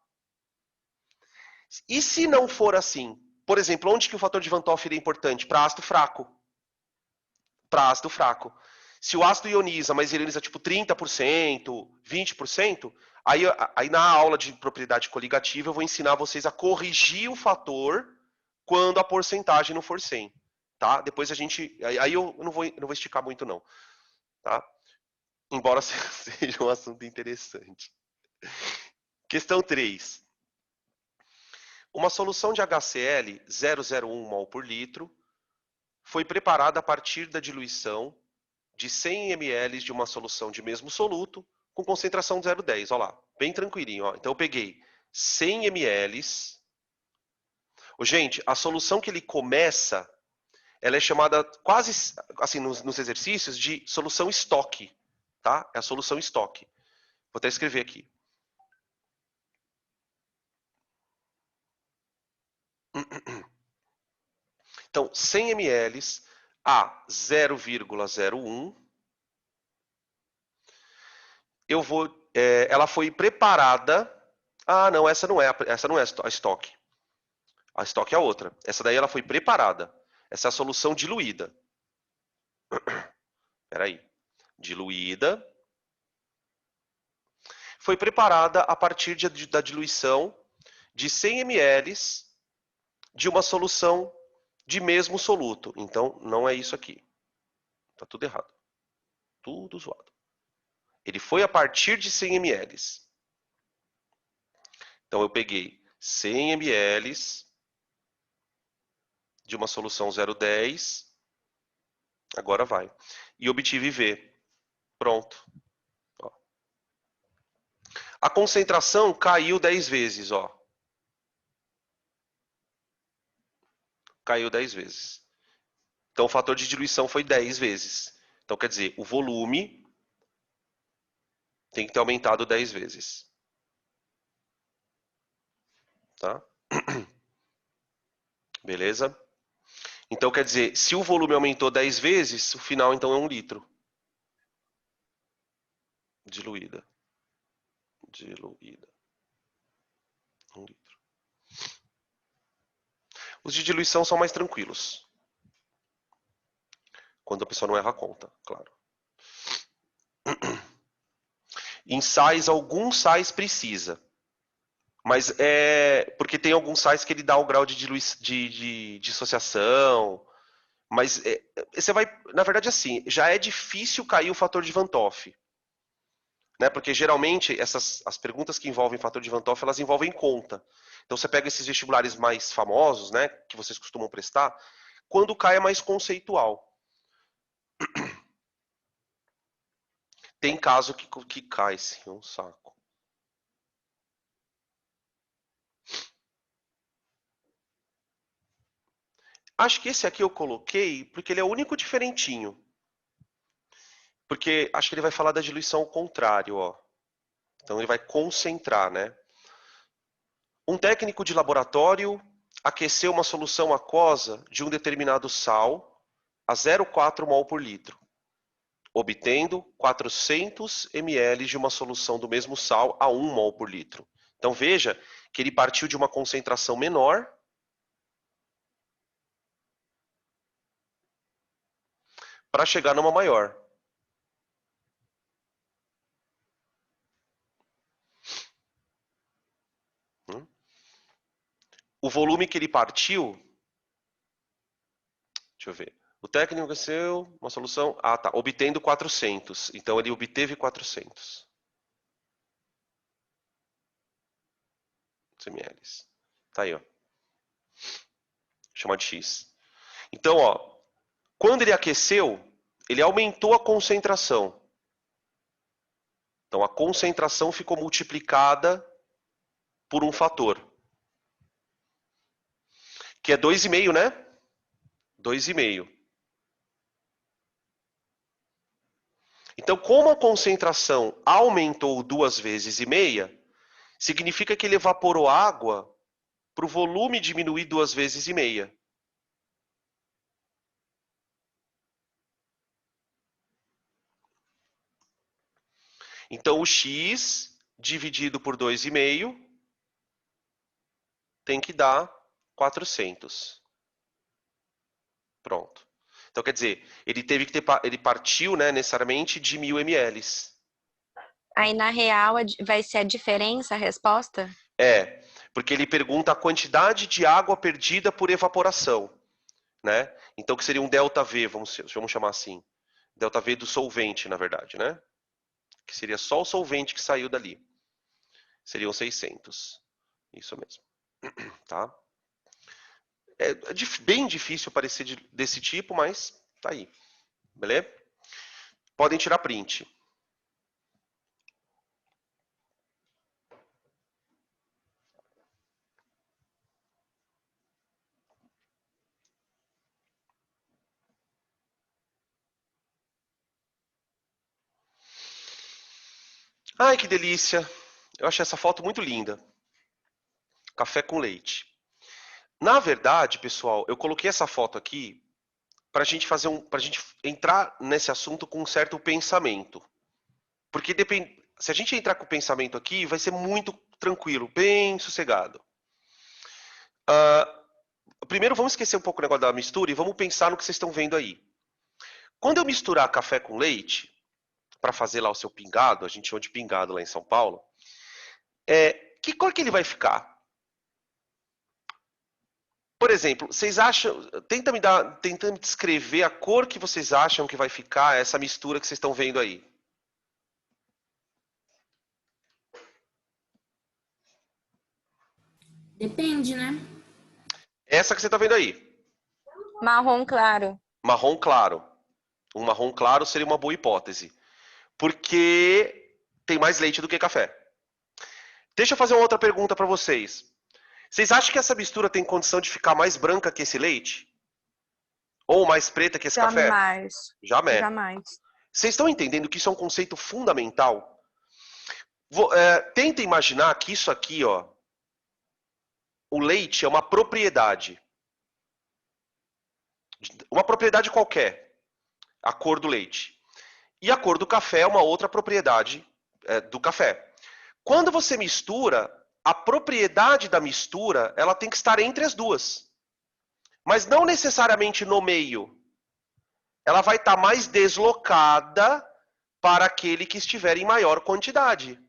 E se não for assim? Por exemplo, onde que o fator de Van Toff é importante? Para ácido fraco. Para ácido fraco. Se o ácido ioniza, mas ele ioniza tipo 30%, 20%, aí na aula de propriedade coligativa eu vou ensinar vocês a corrigir o fator quando a porcentagem não for 100. Tá? Depois a gente... Aí eu não vou esticar muito não. Tá? Embora seja um assunto interessante. Questão 3. Uma solução de HCl 0,01 mol por litro foi preparada a partir da diluição de 100 ml de uma solução de mesmo soluto com concentração de 0,10. Olha lá, bem tranquilinho. Ó. Então eu peguei 100 ml. Gente, a solução que ele começa, ela é chamada quase, assim, nos exercícios, de solução estoque. Tá? É a solução estoque. Vou até escrever aqui. Então, 100 ml a 0,01. Ela foi preparada. Ah, não, essa não é a estoque. A estoque é a outra. Essa daí ela foi preparada. Essa é a solução diluída. Espera aí. Diluída. Foi preparada a partir da diluição de 100 ml de uma solução de mesmo soluto. Então, não é isso aqui. Tá tudo errado. Tudo zoado. Ele foi a partir de 100 ml. Então, eu peguei 100 ml de uma solução 0,10. Agora vai. E obtive V. Pronto. Ó. A concentração caiu 10 vezes. Ó. Caiu 10 vezes. Então, o fator de diluição foi 10 vezes. Então, quer dizer, o volume tem que ter aumentado 10 vezes. Tá? Beleza? Então, quer dizer, se o volume aumentou 10 vezes, o final, então, é 1 litro. Diluída. Diluída. 1 litro. Os de diluição são mais tranquilos. Quando a pessoa não erra a conta, claro. Em sais, alguns sais precisa. Mas porque tem alguns sais que ele dá o grau de dissociação. Mas você vai... Na verdade, assim, já é difícil cair o fator de Van Toff. Né? Porque geralmente as perguntas que envolvem fator de Van Toff, elas envolvem conta. Então você pega esses vestibulares mais famosos, né, que vocês costumam prestar, quando cai é mais conceitual. Tem caso que cai, sim, é um saco. Acho que esse aqui eu coloquei porque ele é o único diferentinho. Porque acho que ele vai falar da diluição ao contrário, ó. Então ele vai concentrar, né? Um técnico de laboratório aqueceu uma solução aquosa de um determinado sal a 0,4 mol por litro, obtendo 400 ml de uma solução do mesmo sal a 1 mol por litro. Então veja que ele partiu de uma concentração menor para chegar numa maior. O volume que ele partiu... Deixa eu ver. O técnico aqueceu uma solução... Ah, tá. Obtendo 400. Então ele obteve 400 ml. Tá aí, ó. Chama de X. Então, ó, quando ele aqueceu, ele aumentou a concentração. Então, a concentração ficou multiplicada por um fator. Que é 2,5, né? 2,5. Então, como a concentração aumentou 2 vezes e meia, significa que ele evaporou água para o volume diminuir 2 vezes e meia. Então, o x dividido por 2,5 tem que dar 400. Pronto. Então, quer dizer, ele partiu, né, necessariamente de 1.000 ml. Aí, na real, vai ser a diferença, a resposta? É, porque ele pergunta a quantidade de água perdida por evaporação, né? Então, que seria um ΔV, vamos chamar assim. ΔV do solvente, na verdade, né? Que seria só o solvente que saiu dali. Seriam 600. Isso mesmo. Tá? É bem difícil parecer desse tipo, mas tá aí. Beleza? Podem tirar print. Ai, que delícia. Eu achei essa foto muito linda. Café com leite. Na verdade, pessoal, eu coloquei essa foto aqui para a gente entrar nesse assunto com um certo pensamento. Porque se a gente entrar com o pensamento aqui, vai ser muito tranquilo, bem sossegado. Primeiro, vamos esquecer um pouco o negócio da mistura e vamos pensar no que vocês estão vendo aí. Quando eu misturar café com leite, para fazer lá o seu pingado, a gente chama de pingado lá em São Paulo, que cor que ele vai ficar? Por exemplo, vocês acham, tenta me descrever a cor que vocês acham que vai ficar essa mistura que vocês estão vendo aí. Depende, né? Essa que você está vendo aí. Marrom claro. Marrom claro. Um marrom claro seria uma boa hipótese. Porque tem mais leite do que café. Deixa eu fazer uma outra pergunta para vocês. Vocês acham que essa mistura tem condição de ficar mais branca que esse leite? Ou mais preta que esse café? Jamais. Jamais. Vocês estão entendendo que isso é um conceito fundamental? Tenta imaginar que isso aqui, ó, o leite é uma propriedade. Uma propriedade qualquer. A cor do leite. E a cor do café é uma outra propriedade do café. Quando você mistura, a propriedade da mistura, ela tem que estar entre as duas. Mas não necessariamente no meio. Ela vai estar mais deslocada para aquele que estiver em maior quantidade.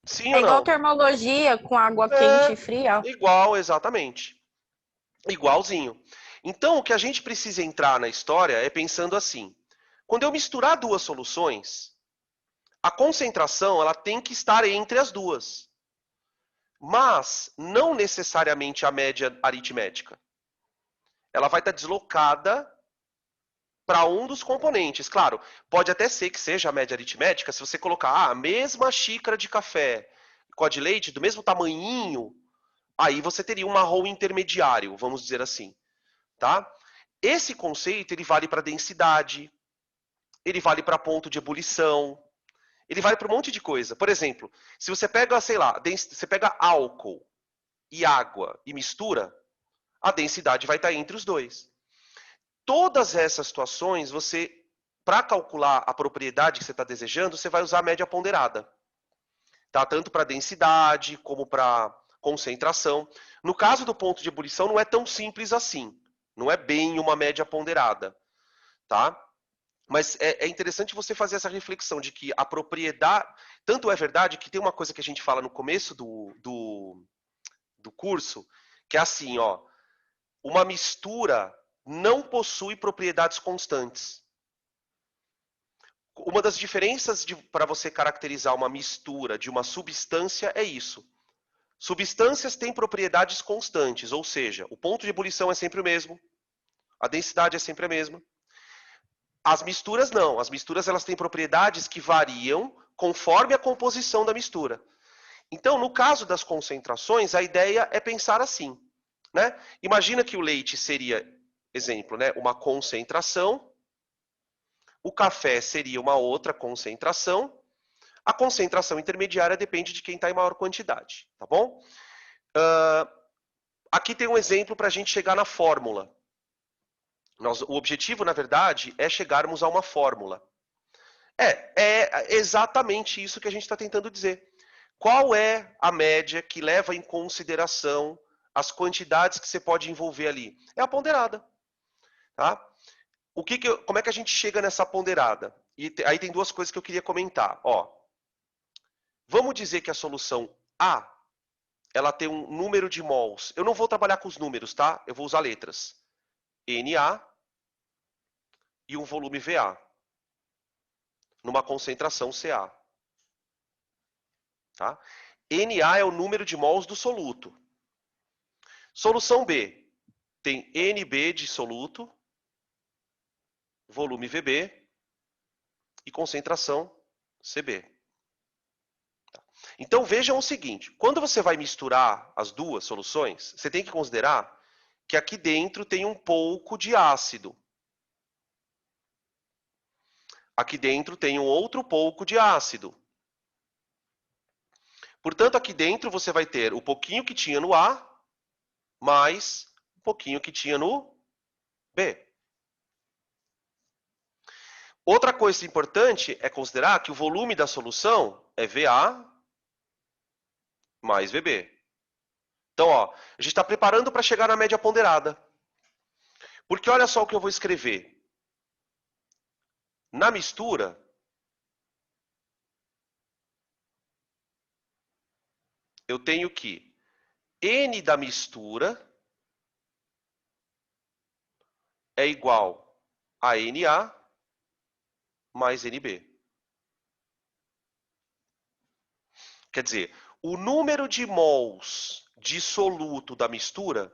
Sim ou não? Igual termologia com água quente e fria. Igual, exatamente. Igualzinho. Então, o que a gente precisa entrar na história é pensando assim. Quando eu misturar duas soluções, a concentração ela tem que estar entre as duas. Mas não necessariamente a média aritmética. Ela vai estar deslocada para um dos componentes. Claro, pode até ser que seja a média aritmética, se você colocar a mesma xícara de café com a de leite, do mesmo tamanhinho, aí você teria um marrom intermediário, vamos dizer assim. Tá? Esse conceito ele vale para densidade, ele vale para ponto de ebulição, ele vale para um monte de coisa. Por exemplo, se você pega, sei lá, você pega álcool e água e mistura, a densidade vai estar entre os dois. Todas essas situações, para calcular a propriedade que você está desejando, você vai usar a média ponderada. Tá? Tanto para densidade como para concentração. No caso do ponto de ebulição, não é tão simples assim. Não é bem uma média ponderada. Tá? Mas é interessante você fazer essa reflexão de que a propriedade... Tanto é verdade que tem uma coisa que a gente fala no começo do curso, que é assim, ó, uma mistura não possui propriedades constantes. Uma das diferenças para você caracterizar uma mistura de uma substância é isso. Substâncias têm propriedades constantes, ou seja, o ponto de ebulição é sempre o mesmo, a densidade é sempre a mesma. As misturas não. As misturas elas têm propriedades que variam conforme a composição da mistura. Então, no caso das concentrações, a ideia é pensar assim. Né? Imagina que o leite seria, exemplo, né, uma concentração, o café seria uma outra concentração, a concentração intermediária depende de quem está em maior quantidade. Tá bom? Aqui tem um exemplo para a gente chegar na fórmula. O objetivo, na verdade, é chegarmos a uma fórmula. É exatamente isso que a gente está tentando dizer. Qual é a média que leva em consideração as quantidades que você pode envolver ali? É a ponderada. Tá? Como é que a gente chega nessa ponderada? E aí tem duas coisas que eu queria comentar. Ó, vamos dizer que a solução A, ela tem um número de mols. Eu não vou trabalhar com os números, tá? Eu vou usar letras. Na e um volume Va. Numa concentração Ca. Tá? Na é o número de mols do soluto. Solução B tem Nb de soluto, volume Vb e concentração Cb. Então vejam o seguinte, quando você vai misturar as duas soluções, você tem que considerar que aqui dentro tem um pouco de ácido. Aqui dentro tem um outro pouco de ácido. Portanto, aqui dentro você vai ter o pouquinho que tinha no A, mais um pouquinho que tinha no B. Outra coisa importante é considerar que o volume da solução é VA mais VB. Então, ó, a gente está preparando para chegar na média ponderada. Porque olha só o que eu vou escrever. Na mistura, eu tenho que N da mistura é igual a Na mais Nb. Quer dizer, o número de mols de soluto da mistura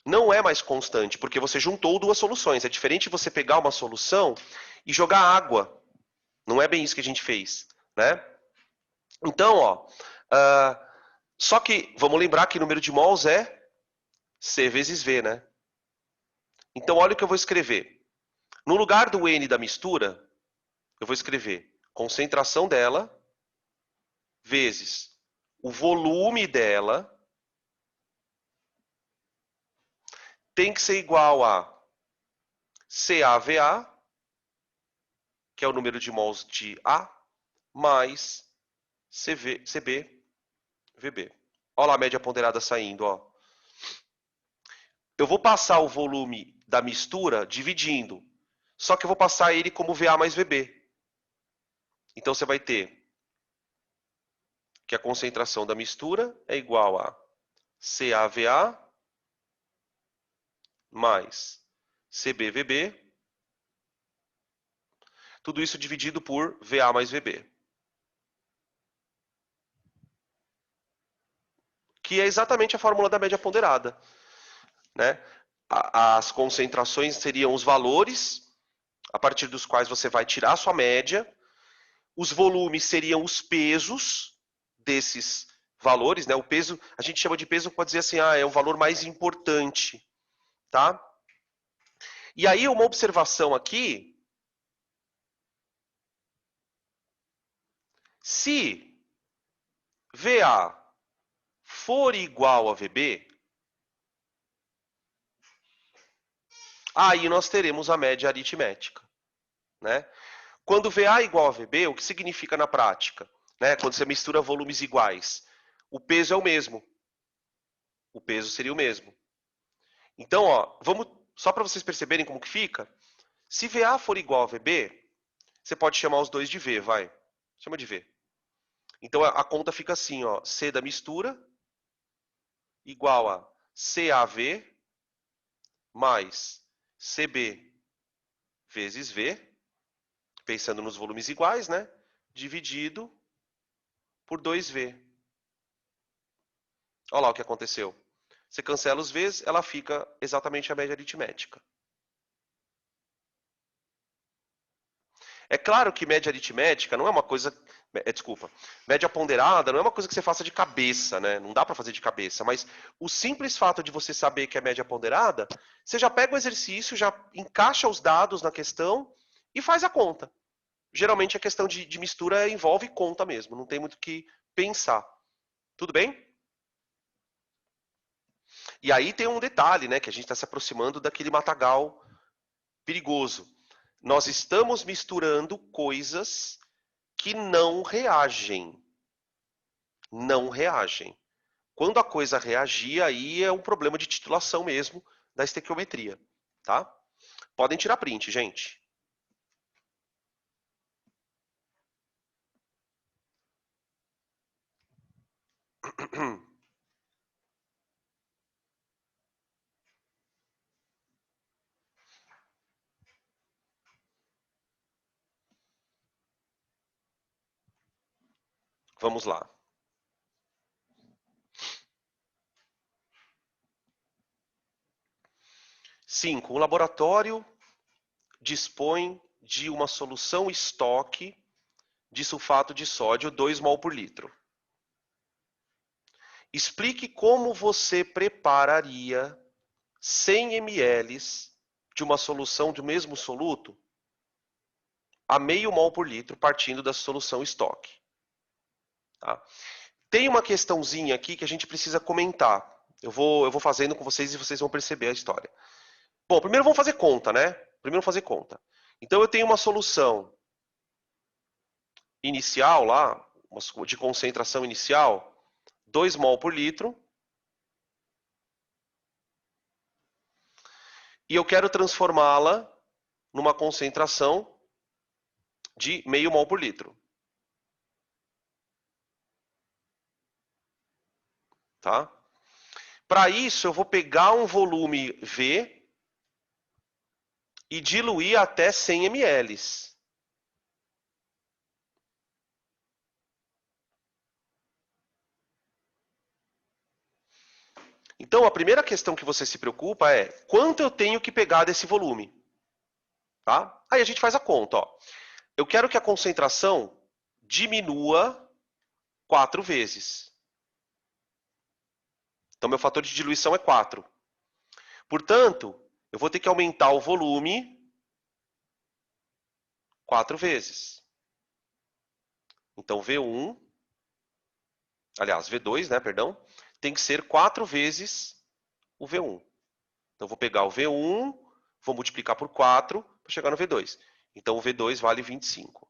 não é mais constante, porque você juntou duas soluções. É diferente você pegar uma solução e jogar água. Não é bem isso que a gente fez, né? Então, ó, só que vamos lembrar que o número de mols é C vezes V, né? Então, olha o que eu vou escrever. No lugar do N da mistura, eu vou escrever concentração dela vezes o volume dela tem que ser igual a CAVA, que é o número de mols de A, mais CBVB. Olha lá a média ponderada saindo, ó. Eu vou passar o volume da mistura dividindo, só que eu vou passar ele como VA mais VB. Então você vai ter que a concentração da mistura é igual a CAVA mais CBVB, tudo isso dividido por VA mais VB. Que é exatamente a fórmula da média ponderada. Né? As concentrações seriam os valores a partir dos quais você vai tirar a sua média. Os volumes seriam os pesos desses valores. Né? O peso, a gente chama de peso, pode dizer assim, é o valor mais importante. Tá? E aí uma observação aqui. Se VA for igual a VB, aí nós teremos a média aritmética. Né? Quando VA é igual a VB, o que significa na prática? Né? Quando você mistura volumes iguais, o peso é o mesmo. O peso seria o mesmo. Então, ó, vamos, só para vocês perceberem como que fica, se VA for igual a VB, você pode chamar os dois de V, vai. Chama de V. Então, a conta fica assim, ó, C da mistura igual a CAV mais CB vezes V, pensando nos volumes iguais, né? Dividido por 2V. Olha lá o que aconteceu. Você cancela os V's, ela fica exatamente a média aritmética. É claro que média aritmética não é uma coisa... Desculpa. Média ponderada não é uma coisa que você faça de cabeça, né? Não dá para fazer de cabeça. Mas o simples fato de você saber que é média ponderada, você já pega o exercício, já encaixa os dados na questão e faz a conta. Geralmente a questão de mistura envolve conta mesmo. Não tem muito o que pensar. Tudo bem? E aí tem um detalhe, né? Que a gente está se aproximando daquele matagal perigoso. nós estamos misturando coisas que não reagem. Não reagem. Quando a coisa reagir, aí é um problema de titulação mesmo da estequiometria, tá? Podem tirar print, gente. Vamos lá. Cinco, o laboratório dispõe de uma solução estoque de sulfato de sódio 2 mol por litro. Explique como você prepararia 100 ml de uma solução do mesmo soluto a meio mol por litro, partindo da solução estoque. Tá? Tem uma questãozinha aqui que a gente precisa comentar. Eu vou fazendo com vocês e vocês vão perceber a história. Bom, primeiro vamos fazer conta, né? Primeiro vamos fazer conta. Então eu tenho uma solução inicial lá, de concentração inicial, 2 mol por litro. E eu quero transformá-la numa concentração de meio mol por litro. Tá? Para isso, eu vou pegar um volume V e diluir até 100 ml. Então, a primeira questão que você se preocupa é quanto eu tenho que pegar desse volume. Tá? Aí a gente faz a conta. Ó. Eu quero que a concentração diminua 4 vezes. Então, meu fator de diluição é 4. Portanto, eu vou ter que aumentar o volume 4 vezes. Então, V1, aliás, V2, né, perdão, tem que ser 4 vezes o V1. Então, eu vou pegar o V1, vou multiplicar por 4 para chegar no V2. Então, o V2 vale 25.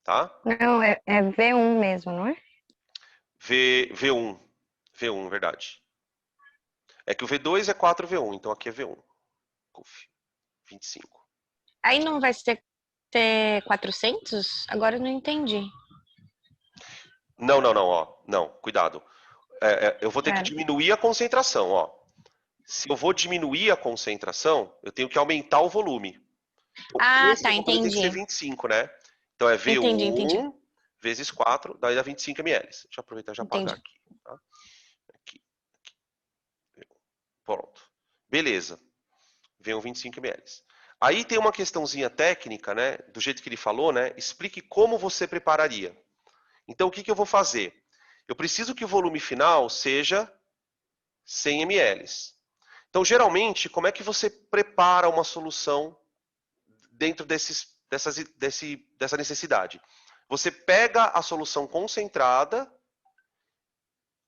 Tá? Não, é V1 mesmo, não é? V1. V1, verdade. É que o V2 é 4V1, então aqui é V1. 25. Aí não vai ser 400? Agora eu não entendi. Não, ó. Não, cuidado. Eu vou ter que diminuir a concentração, ó. Se eu vou diminuir a concentração, eu tenho que aumentar o volume. Ah, tá, Volume tem que ser entendi. 25, né? Então é V1 Entendi. vezes 4, daí dá 25 ml. Deixa eu aproveitar e já apagar Entendi. aqui. Tá? Aqui. Pronto. Beleza. V1 25 ml. Aí tem uma questãozinha técnica, né? Do jeito que ele falou, né? Explique como você prepararia. Então, o que eu vou fazer? Eu preciso que o volume final seja 100 ml. Então, geralmente, como é que você prepara uma solução dentro dessa necessidade? Você pega a solução concentrada,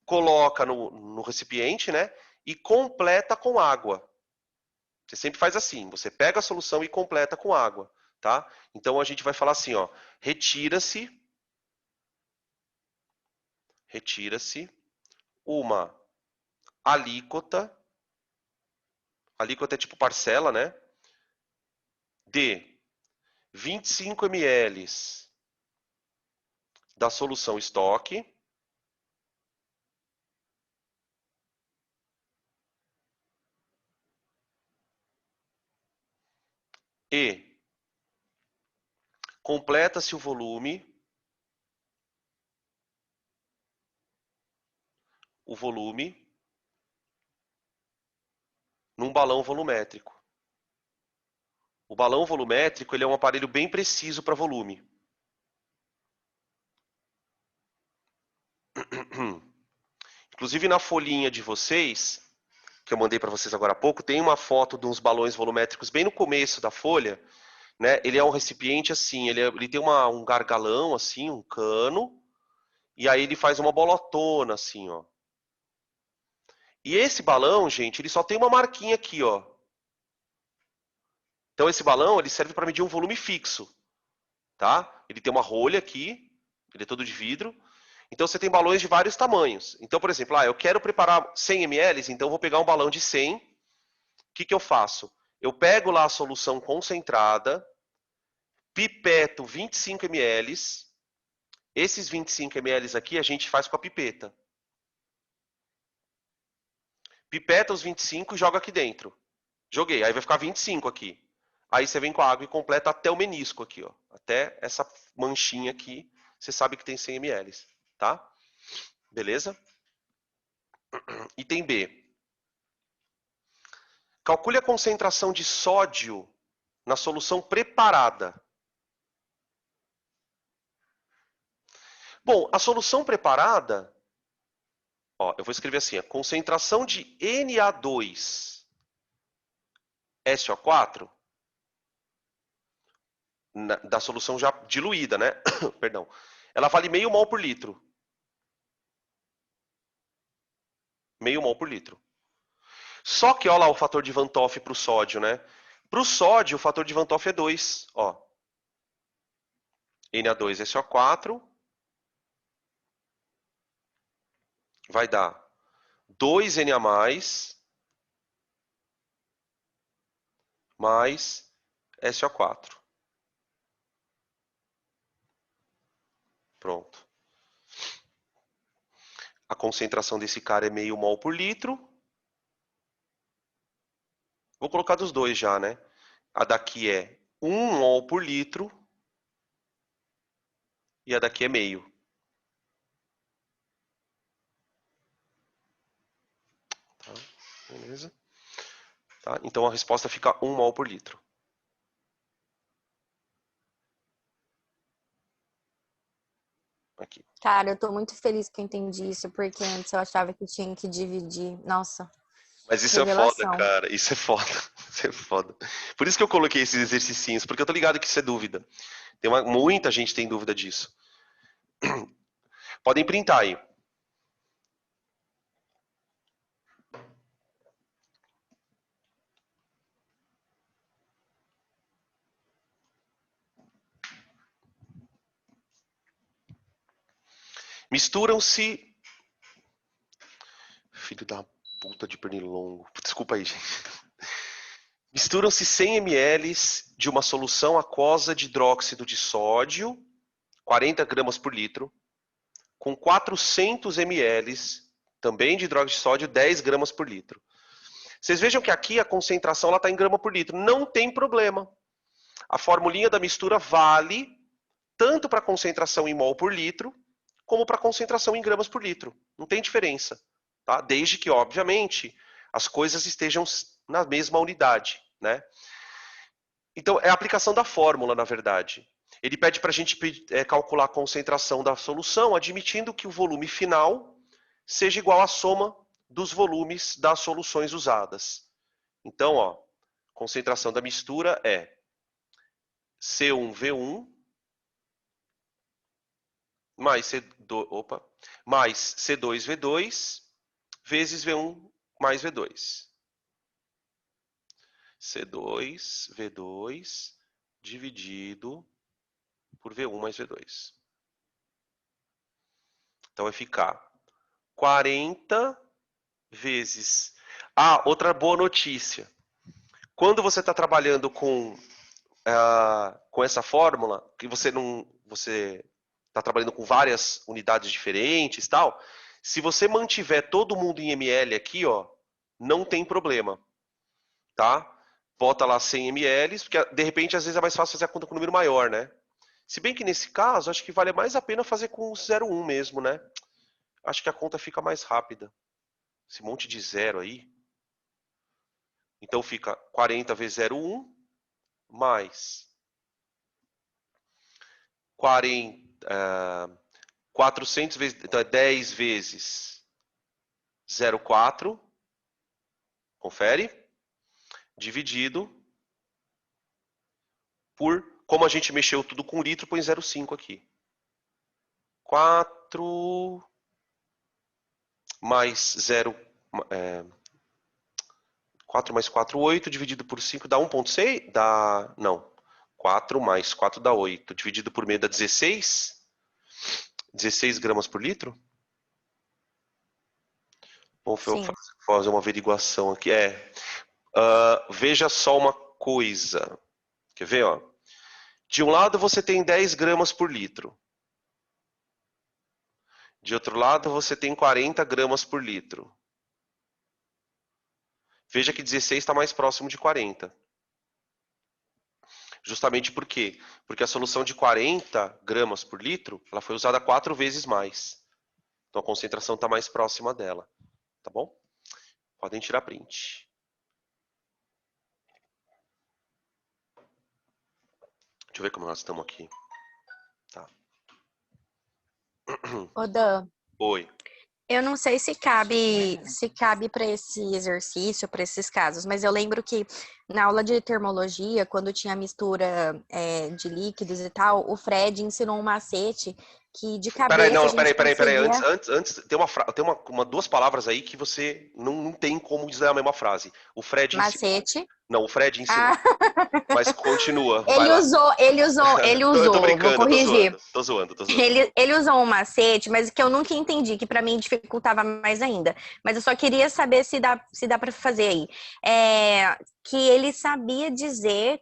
coloca no recipiente, né? E completa com água. Você sempre faz assim, você pega a solução e completa com água, tá? Então, a gente vai falar assim, ó, retira-se uma alíquota é tipo parcela, né? De 25 ml da solução estoque e completa-se o volume num balão volumétrico. O balão volumétrico ele é um aparelho bem preciso para volume. Inclusive na folhinha de vocês, que eu mandei para vocês agora há pouco, tem uma foto de uns balões volumétricos bem no começo da folha. Né? Ele é um recipiente assim, ele tem um gargalão assim, um cano, e aí ele faz uma bolotona assim, ó. E esse balão, gente, ele só tem uma marquinha aqui, ó. Então esse balão ele serve para medir um volume fixo, tá? Ele tem uma rolha aqui, ele é todo de vidro. Então você tem balões de vários tamanhos. Então, por exemplo, eu quero preparar 100 ml, então eu vou pegar um balão de 100. O que eu faço? Eu pego lá a solução concentrada, pipeto 25 ml. Esses 25 ml aqui a gente faz com a pipeta. Pipeta os 25 e joga aqui dentro. Joguei, aí vai ficar 25 aqui. Aí você vem com a água e completa até o menisco aqui, ó. Até essa manchinha aqui, você sabe que tem 100 ml, tá? Beleza? Item B. Calcule a concentração de sódio na solução preparada. Bom, a solução preparada, ó, eu vou escrever assim, a concentração de Na2SO4 da solução já diluída, né? Perdão. Ela vale meio mol por litro. Meio mol por litro. Só que, olha lá o fator de Van Toff para o sódio, né? Para o sódio, o fator de Van Toff é 2. Ó. Na2SO4 vai dar 2Na mais SO4. Pronto. A concentração desse cara é meio mol por litro. Vou colocar dos dois já, né? A daqui é 1 mol por litro. E a daqui é meio. Tá, beleza? Tá? Então a resposta fica 1 mol por litro. Aqui. Cara, eu tô muito feliz que eu entendi isso, porque antes eu achava que tinha que dividir. Nossa, Mas isso é revelação. foda, cara. Isso é foda. Isso é foda. Por isso que eu coloquei esses exercicinhos, porque eu tô ligado que isso é dúvida. Muita gente tem dúvida disso. Podem printar aí. Misturam-se... Filho da puta de pernilongo. Desculpa aí, gente. Misturam-se 100 ml de uma solução aquosa de hidróxido de sódio, 40 gramas por litro, com 400 ml, também de hidróxido de sódio, 10 gramas por litro. Vocês vejam que aqui a concentração está em grama por litro. Não tem problema. A formulinha da mistura vale tanto para a concentração em mol por litro, como para a concentração em gramas por litro. Não tem diferença. Tá? Desde que, obviamente, as coisas estejam na mesma unidade. Né? Então, é a aplicação da fórmula, na verdade. Ele pede para a gente calcular a concentração da solução, admitindo que o volume final seja igual à soma dos volumes das soluções usadas. Então, ó, concentração da mistura é C1V1 mais C2V2 vezes V1 mais V2. C2V2 dividido por V1 mais V2. Então vai ficar 40 vezes... Ah, outra boa notícia. Quando você está trabalhando com essa fórmula, que você está trabalhando com várias unidades diferentes e tal, se você mantiver todo mundo em ml aqui, ó, não tem problema. Tá? Bota lá 100 ml, porque de repente às vezes é mais fácil fazer a conta com um número maior, né? Se bem que nesse caso, acho que vale mais a pena fazer com 0,1 mesmo, né? Acho que a conta fica mais rápida. Esse monte de zero aí. Então fica 40 vezes 0,1 mais 400 vezes, então é 10 vezes 0,4. Confere. Dividido por, como a gente mexeu tudo com litro, põe 0,5 aqui. 4 mais 0... 4 mais 4, 8. Dividido por 5 dá 1,6? Dá... Não. 4 mais 4 dá 8. Dividido por meio dá 16. 16 gramas por litro? Vamos Sim. fazer uma averiguação aqui. Veja só uma coisa. Quer ver, ó? De um lado você tem 10 gramas por litro. De outro lado você tem 40 gramas por litro. Veja que 16 está mais próximo de 40. Justamente por quê? Porque a solução de 40 gramas por litro, ela foi usada 4 vezes mais. Então a concentração está mais próxima dela. Tá bom? Podem tirar print. Deixa eu ver como nós estamos aqui. Tá. Ô, Dan, Oi. eu não sei se cabe para esse exercício, para esses casos, mas eu lembro que na aula de termologia, quando tinha mistura de líquidos e tal, o Fred ensinou um macete que de Peraí, cabeça a não, gente peraí. conseguia... Antes tem duas palavras aí que você não tem como dizer a mesma frase. O Fred ensinou. Macete. Não, o Fred ensinou. Ah, Mas continua, vai ele lá. usou, ele usou, ele Eu tô usou, vou brincando, eu tô corrigir. zoando. Tô zoando, tô zoando. Ele usou um macete, mas que eu nunca entendi, que pra mim dificultava mais ainda. Mas eu só queria saber se dá para fazer aí. Que ele sabia dizer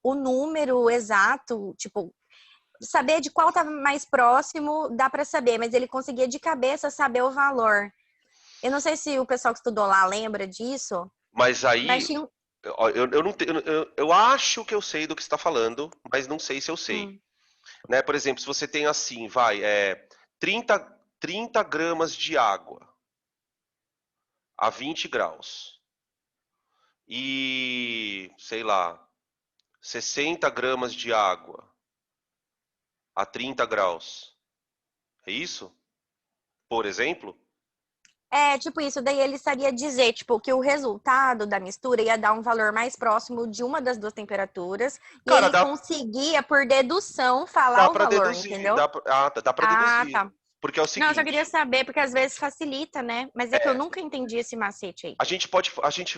o número exato, tipo, saber de qual estava mais próximo, dá pra saber, mas ele conseguia de cabeça saber o valor. Eu não sei se o pessoal que estudou lá lembra disso, Mas mas aí, tinha um... ó, eu não tenho, eu acho que eu sei do que você está falando, mas não sei se eu sei. Hum. Né? Por exemplo, se você tem assim, 30, 30 gramas de água a 20 graus e, sei lá, 60 gramas de água a 30 graus. É isso? Por exemplo? Tipo isso, daí ele sabia dizer, tipo, que o resultado da mistura ia dar um valor mais próximo de uma das duas temperaturas, e Cara, ele conseguia, por dedução, falar dá o para valor, deduzir, entendeu? dá para Ah, deduzir. tá. Porque é o Não, eu só queria seguinte, saber, porque às vezes facilita, né? Mas é que eu nunca entendi esse macete aí.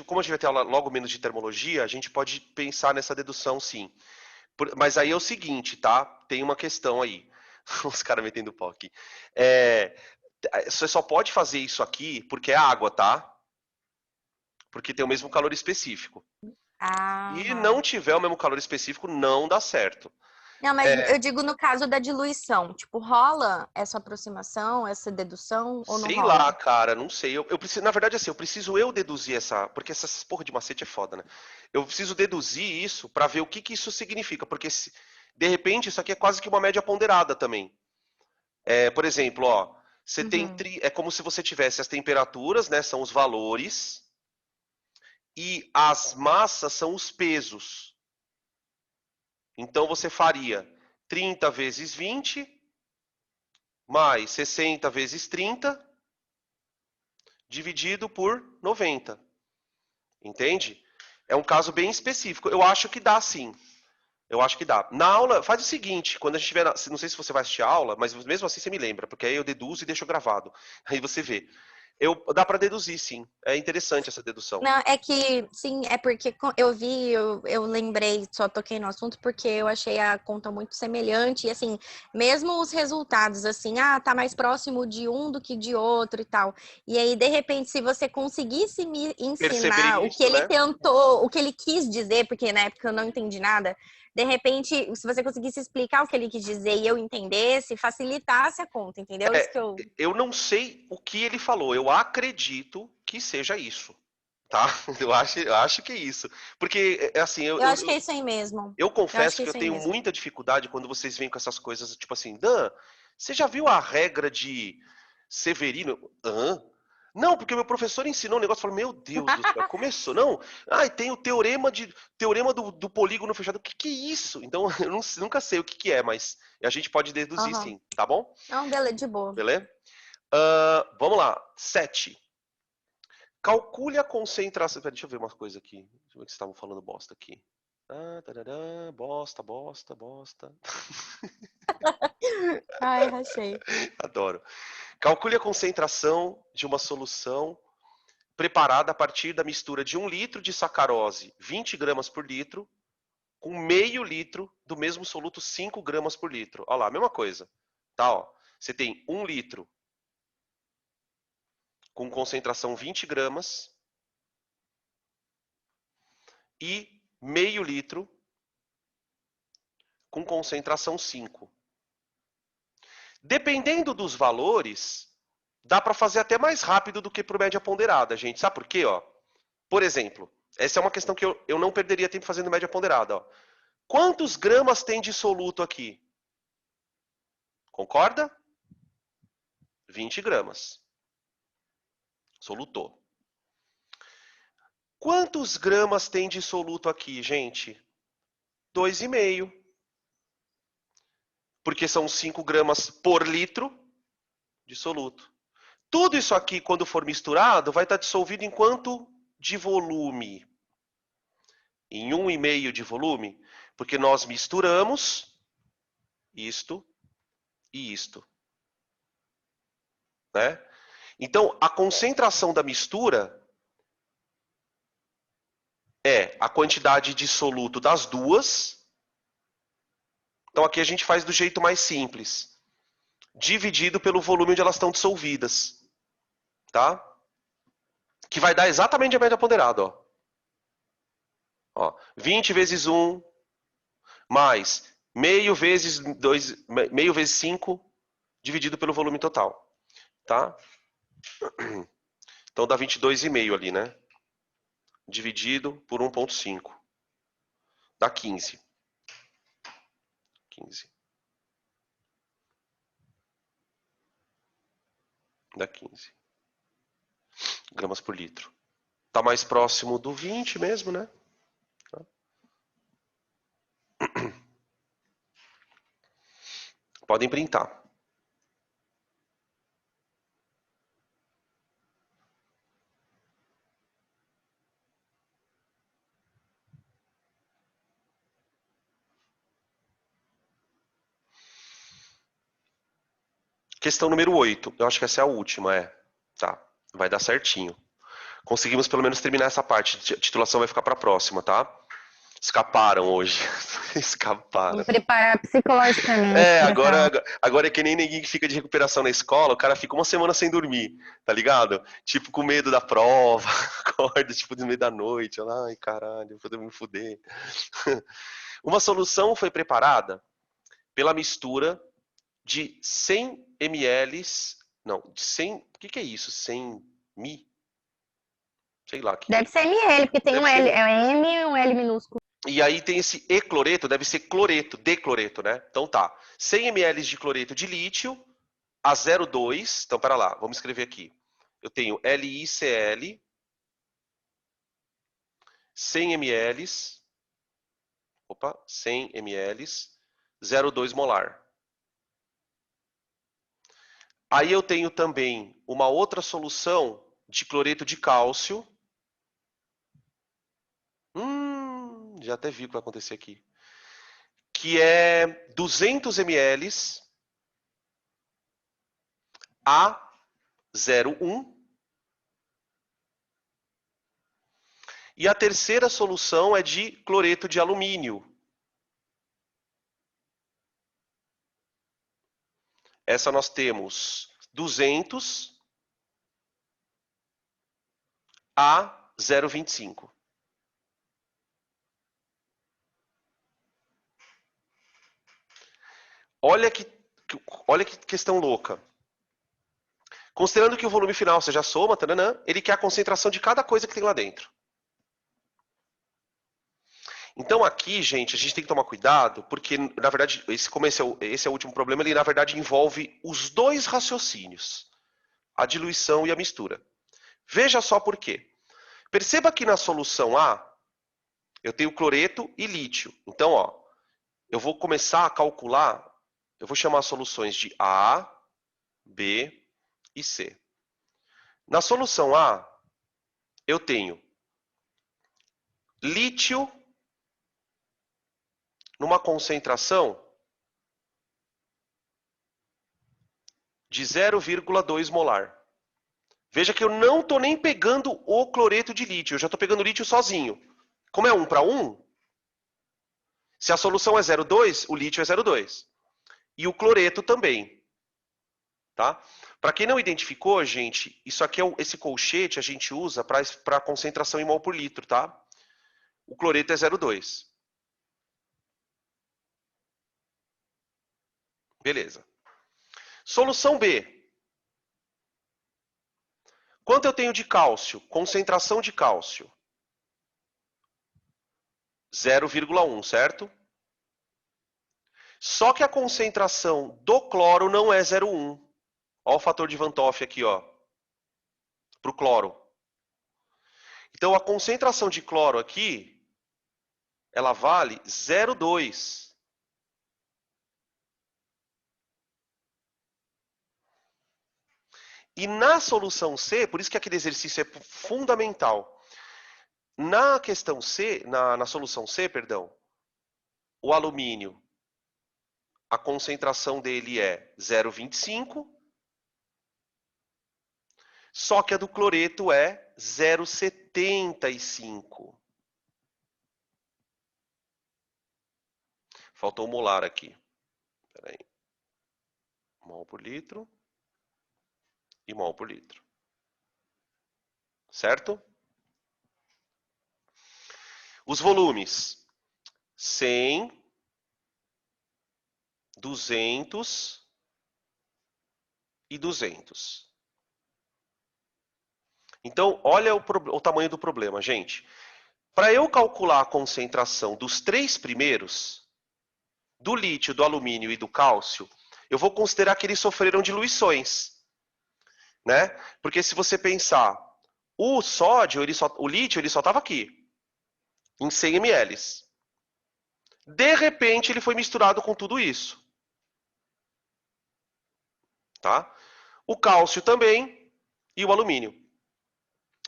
como a gente vai ter aula logo menos de termologia, a gente pode pensar nessa dedução sim. Mas aí é o seguinte, tá? Tem uma questão aí. Os caras metendo pau aqui. É, você só pode fazer isso aqui porque é água, tá? Porque tem o mesmo calor específico. E Ah. não tiver o mesmo calor específico, não dá certo. Não, mas É, eu digo no caso da diluição. Tipo, rola essa aproximação, essa dedução, ou não sei lá, rola? cara, não sei. Eu preciso, na verdade, assim, eu preciso deduzir essa. Porque essas porra de macete é foda, né? Eu preciso deduzir isso pra ver o que que isso significa. Porque de repente isso aqui é quase que uma média ponderada também. Por exemplo, ó, você tem Uhum. é como se você tivesse as temperaturas, né? São os valores, e as massas são os pesos. Então você faria 30 vezes 20 mais 60 vezes 30 dividido por 90. Entende? É um caso bem específico. Eu acho que dá sim. Eu acho que dá. Na aula, faz o seguinte, quando a gente tiver, não sei se você vai assistir a aula, mas mesmo assim você me lembra, porque aí eu deduzo e deixo gravado. Aí você vê. Dá para deduzir, sim. É interessante essa dedução. Não, é que, sim, é porque eu vi, eu lembrei, só toquei no assunto porque eu achei a conta muito semelhante e, assim, mesmo os resultados, assim, tá mais próximo de um do que de outro e tal. E aí, de repente, se você conseguisse me Perceber ensinar o que isso, ele né? tentou, o que ele quis dizer, porque na época eu não entendi nada, de repente, se você conseguisse explicar o que ele quis dizer e eu entendesse, facilitasse a conta, entendeu? Isso que É, eu... eu não sei o que ele falou. Eu acredito que seja isso, tá? Eu acho que é isso. Porque, assim, Eu acho que é isso aí mesmo. eu Eu acho confesso que é que eu isso aí tenho mesmo. muita dificuldade quando vocês vêm com essas coisas, tipo assim, Dan, você já viu a regra de Severino? Hã? Não, porque meu professor ensinou um negócio, eu falo, meu Deus do céu, começou. Não, e tem o teorema do polígono fechado. O que que é isso? Então, eu nunca sei o que que é, mas a gente pode deduzir Aham. sim, tá bom? Não, beleza, de boa. Beleza? Vamos lá, 7. Calcule a concentração. Deixa eu ver uma coisa aqui. Deixa eu ver que vocês estavam falando bosta aqui. Tarará, bosta, bosta, bosta. Ai, rachei. Adoro. Calcule a concentração de uma solução preparada a partir da mistura de 1 litro de sacarose, 20 gramas por litro, com meio litro do mesmo soluto, 5 gramas por litro. Olha lá, mesma coisa. Tá, ó. Você tem 1 litro com concentração 20 gramas e meio litro com concentração 5. Dependendo dos valores, dá para fazer até mais rápido do que por média ponderada, gente. Sabe por quê? Ó? Por exemplo, essa é uma questão que eu não perderia tempo fazendo média ponderada. Ó. Quantos gramas tem de soluto aqui? Concorda? 20 gramas. Solutou. Quantos gramas tem de soluto aqui, gente? 2,5. Porque são 5 gramas por litro de soluto. Tudo isso aqui, quando for misturado, vai estar dissolvido em quanto de volume? Em 1,5 de volume? Porque nós misturamos isto e isto. Né? Então, a concentração da mistura é a quantidade de soluto das duas. Então, aqui a gente faz do jeito mais simples. Dividido pelo volume onde elas estão dissolvidas. Tá? Que vai dar exatamente a média ponderada. Ó. 20 vezes 1, mais meio vezes 2, meio vezes 5, dividido pelo volume total. Tá? Então dá 22,5 ali, né? Dividido por 1,5. Dá 15. 15. Dá 15 gramas por litro. Tá mais próximo do 20 mesmo, né? Podem printar. Questão número 8. Eu acho que essa é a última, é. Tá, vai dar certinho. Conseguimos pelo menos terminar essa parte. A titulação vai ficar para a próxima, tá? Escaparam hoje. Escaparam. Vamos preparar psicologicamente. É, agora é que nem ninguém que fica de recuperação na escola, o cara fica uma semana sem dormir, tá ligado? Tipo, com medo da prova, acorda, tipo, no meio da noite. Ai, caralho, vou me fuder. Uma solução foi preparada pela mistura de 100 ml, não, de 100, o que é isso? 100 mi? Sei lá. Deve ser ml, porque tem Deve um ser L, é um M e um L minúsculo. E aí tem esse ecloreto, deve ser cloreto, decloreto, né? Então tá, 100 ml de cloreto de lítio a 0,2. Então, pera lá, vamos escrever aqui. Eu tenho LiCl, 100 ml, 100 ml, 0,2 molar. Aí eu tenho também uma outra solução de cloreto de cálcio. Já até vi o que vai acontecer aqui. Que é 200 ml a 0,1. E a terceira solução é de cloreto de alumínio. Essa nós temos 200 a 0,25. Olha que questão louca. Considerando que o volume final seja a soma, taranã, ele quer a concentração de cada coisa que tem lá dentro. Então aqui, gente, a gente tem que tomar cuidado, porque, na verdade, esse é o último problema, ele, na verdade, envolve os dois raciocínios. A diluição e a mistura. Veja só por quê. Perceba que na solução A, eu tenho cloreto e lítio. Então, ó, eu vou começar a calcular, eu vou chamar as soluções de A, B e C. Na solução A, eu tenho lítio numa concentração de 0,2 molar. Veja que eu não estou nem pegando o cloreto de lítio, eu já estou pegando o lítio sozinho. Como é 1 para 1, se a solução é 0,2, o lítio é 0,2. E o cloreto também. Tá? Para quem não identificou, gente, isso aqui esse colchete a gente usa para a concentração em mol por litro, tá? O cloreto é 0,2. Beleza. Solução B. Quanto eu tenho de cálcio? Concentração de cálcio. 0,1, certo? Só que a concentração do cloro não é 0,1. Olha o fator de Van Toff aqui, ó. Para o cloro. Então, a concentração de cloro aqui, ela vale 0,2. E na solução C, por isso que aquele exercício é fundamental. Na questão C, na solução C, perdão, o alumínio, a concentração dele é 0,25, só que a do cloreto é 0,75. Faltou um molar aqui. Espera aí. Mol por litro e mol por litro. Certo? Os volumes. 100, 200 e 200. Então, olha o tamanho do problema, gente. Para eu calcular a concentração dos três primeiros, do lítio, do alumínio e do cálcio, eu vou considerar que eles sofreram diluições. Né? Porque se você pensar, o sódio, o lítio, ele só estava aqui, em 100 ml. De repente, ele foi misturado com tudo isso. Tá? O cálcio também e o alumínio.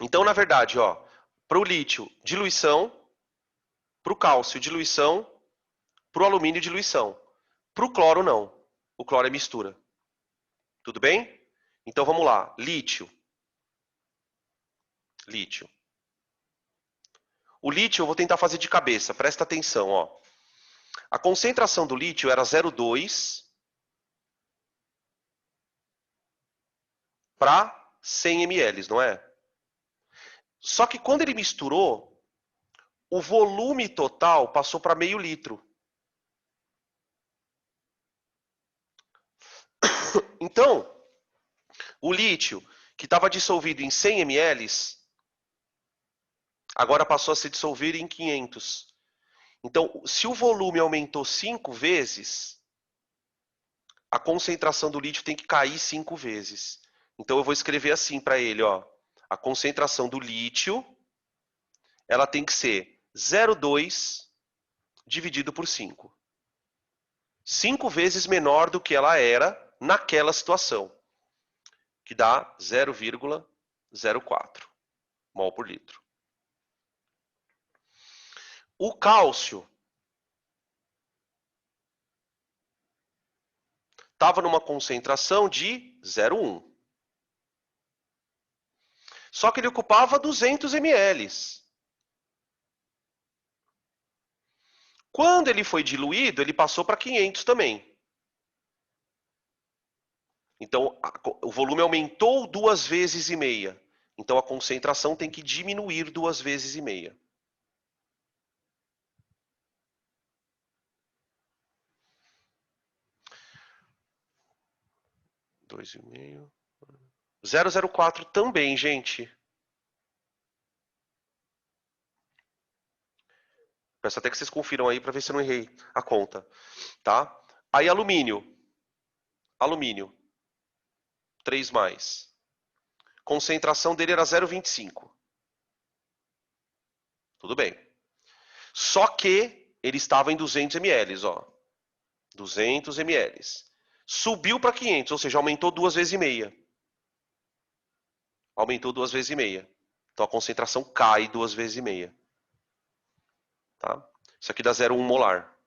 Então, na verdade, ó, para o lítio, diluição, para o cálcio, diluição, para o alumínio, diluição. Para o cloro, não. O cloro é mistura. Tudo bem? Então, vamos lá. Lítio. Lítio. O lítio eu vou tentar fazer de cabeça. Presta atenção, ó. A concentração do lítio era 0,2 para 100 ml, não é? Só que quando ele misturou, o volume total passou para meio litro. Então, o lítio, que estava dissolvido em 100 ml, agora passou a se dissolver em 500. Então, se o volume aumentou 5 vezes, a concentração do lítio tem que cair 5 vezes. Então, eu vou escrever assim para ele, ó. A concentração do lítio, ela tem que ser 0,2 dividido por 5. 5 vezes menor do que ela era naquela situação, que dá 0,04 mol por litro. O cálcio estava numa concentração de 0,1. Só que ele ocupava 200 ml. Quando ele foi diluído, ele passou para 500 também. Então, o volume aumentou 2,5 vezes. Então, a concentração tem que diminuir 2,5 vezes. 2,5. 0,04 também, gente. Peço até que vocês confiram aí para ver se eu não errei a conta. Tá? Aí, alumínio. Alumínio. 3 mais. Concentração dele era 0,25. Tudo bem. Só que ele estava em 200 ml, ó. 200 ml. Subiu para 500, ou seja, aumentou 2,5 vezes. Aumentou 2,5 vezes. Então a concentração cai 2,5 vezes. Tá? Isso aqui dá 0,1 molar.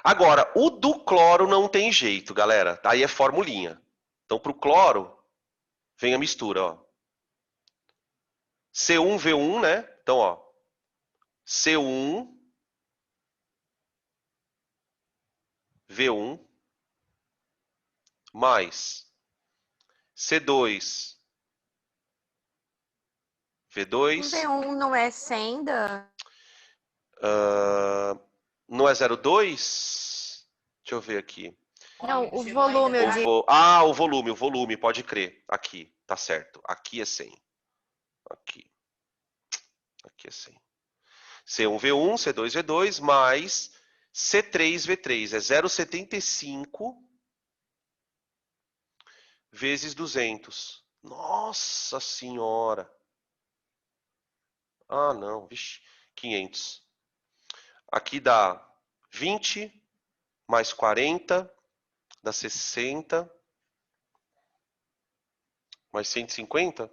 Agora, o do cloro não tem jeito, galera. Aí é formulinha. Então, para o cloro, vem a mistura, ó. C1V1, né? Então, ó, C1, V1, mais C2, V2. V1 não é senda? Não é 0,2? Deixa eu ver aqui. Não, o volume, eu digo. O volume, pode crer. Aqui, tá certo. Aqui é 100. Aqui é 100. C1V1, C2V2, mais C3V3. É 0,75 vezes 200. Nossa Senhora! Ah, não. Vixe, 500. Aqui dá 20 mais 40, dá 60, mais 150?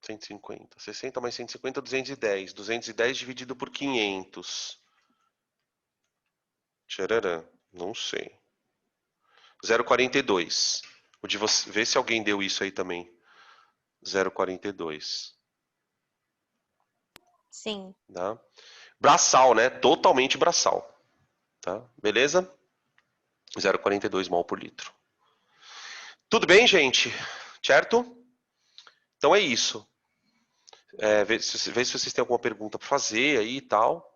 150. 60 mais 150, 210. 210 dividido por 500. Tchararã, não sei. 0,42. O de você, vê se alguém deu isso aí também. 0,42. Sim. Tá? Braçal, né? Totalmente braçal. Tá? Beleza? 0,42 mol por litro. Tudo bem, gente? Certo? Então é isso. Vê se vocês têm alguma pergunta para fazer aí e tal.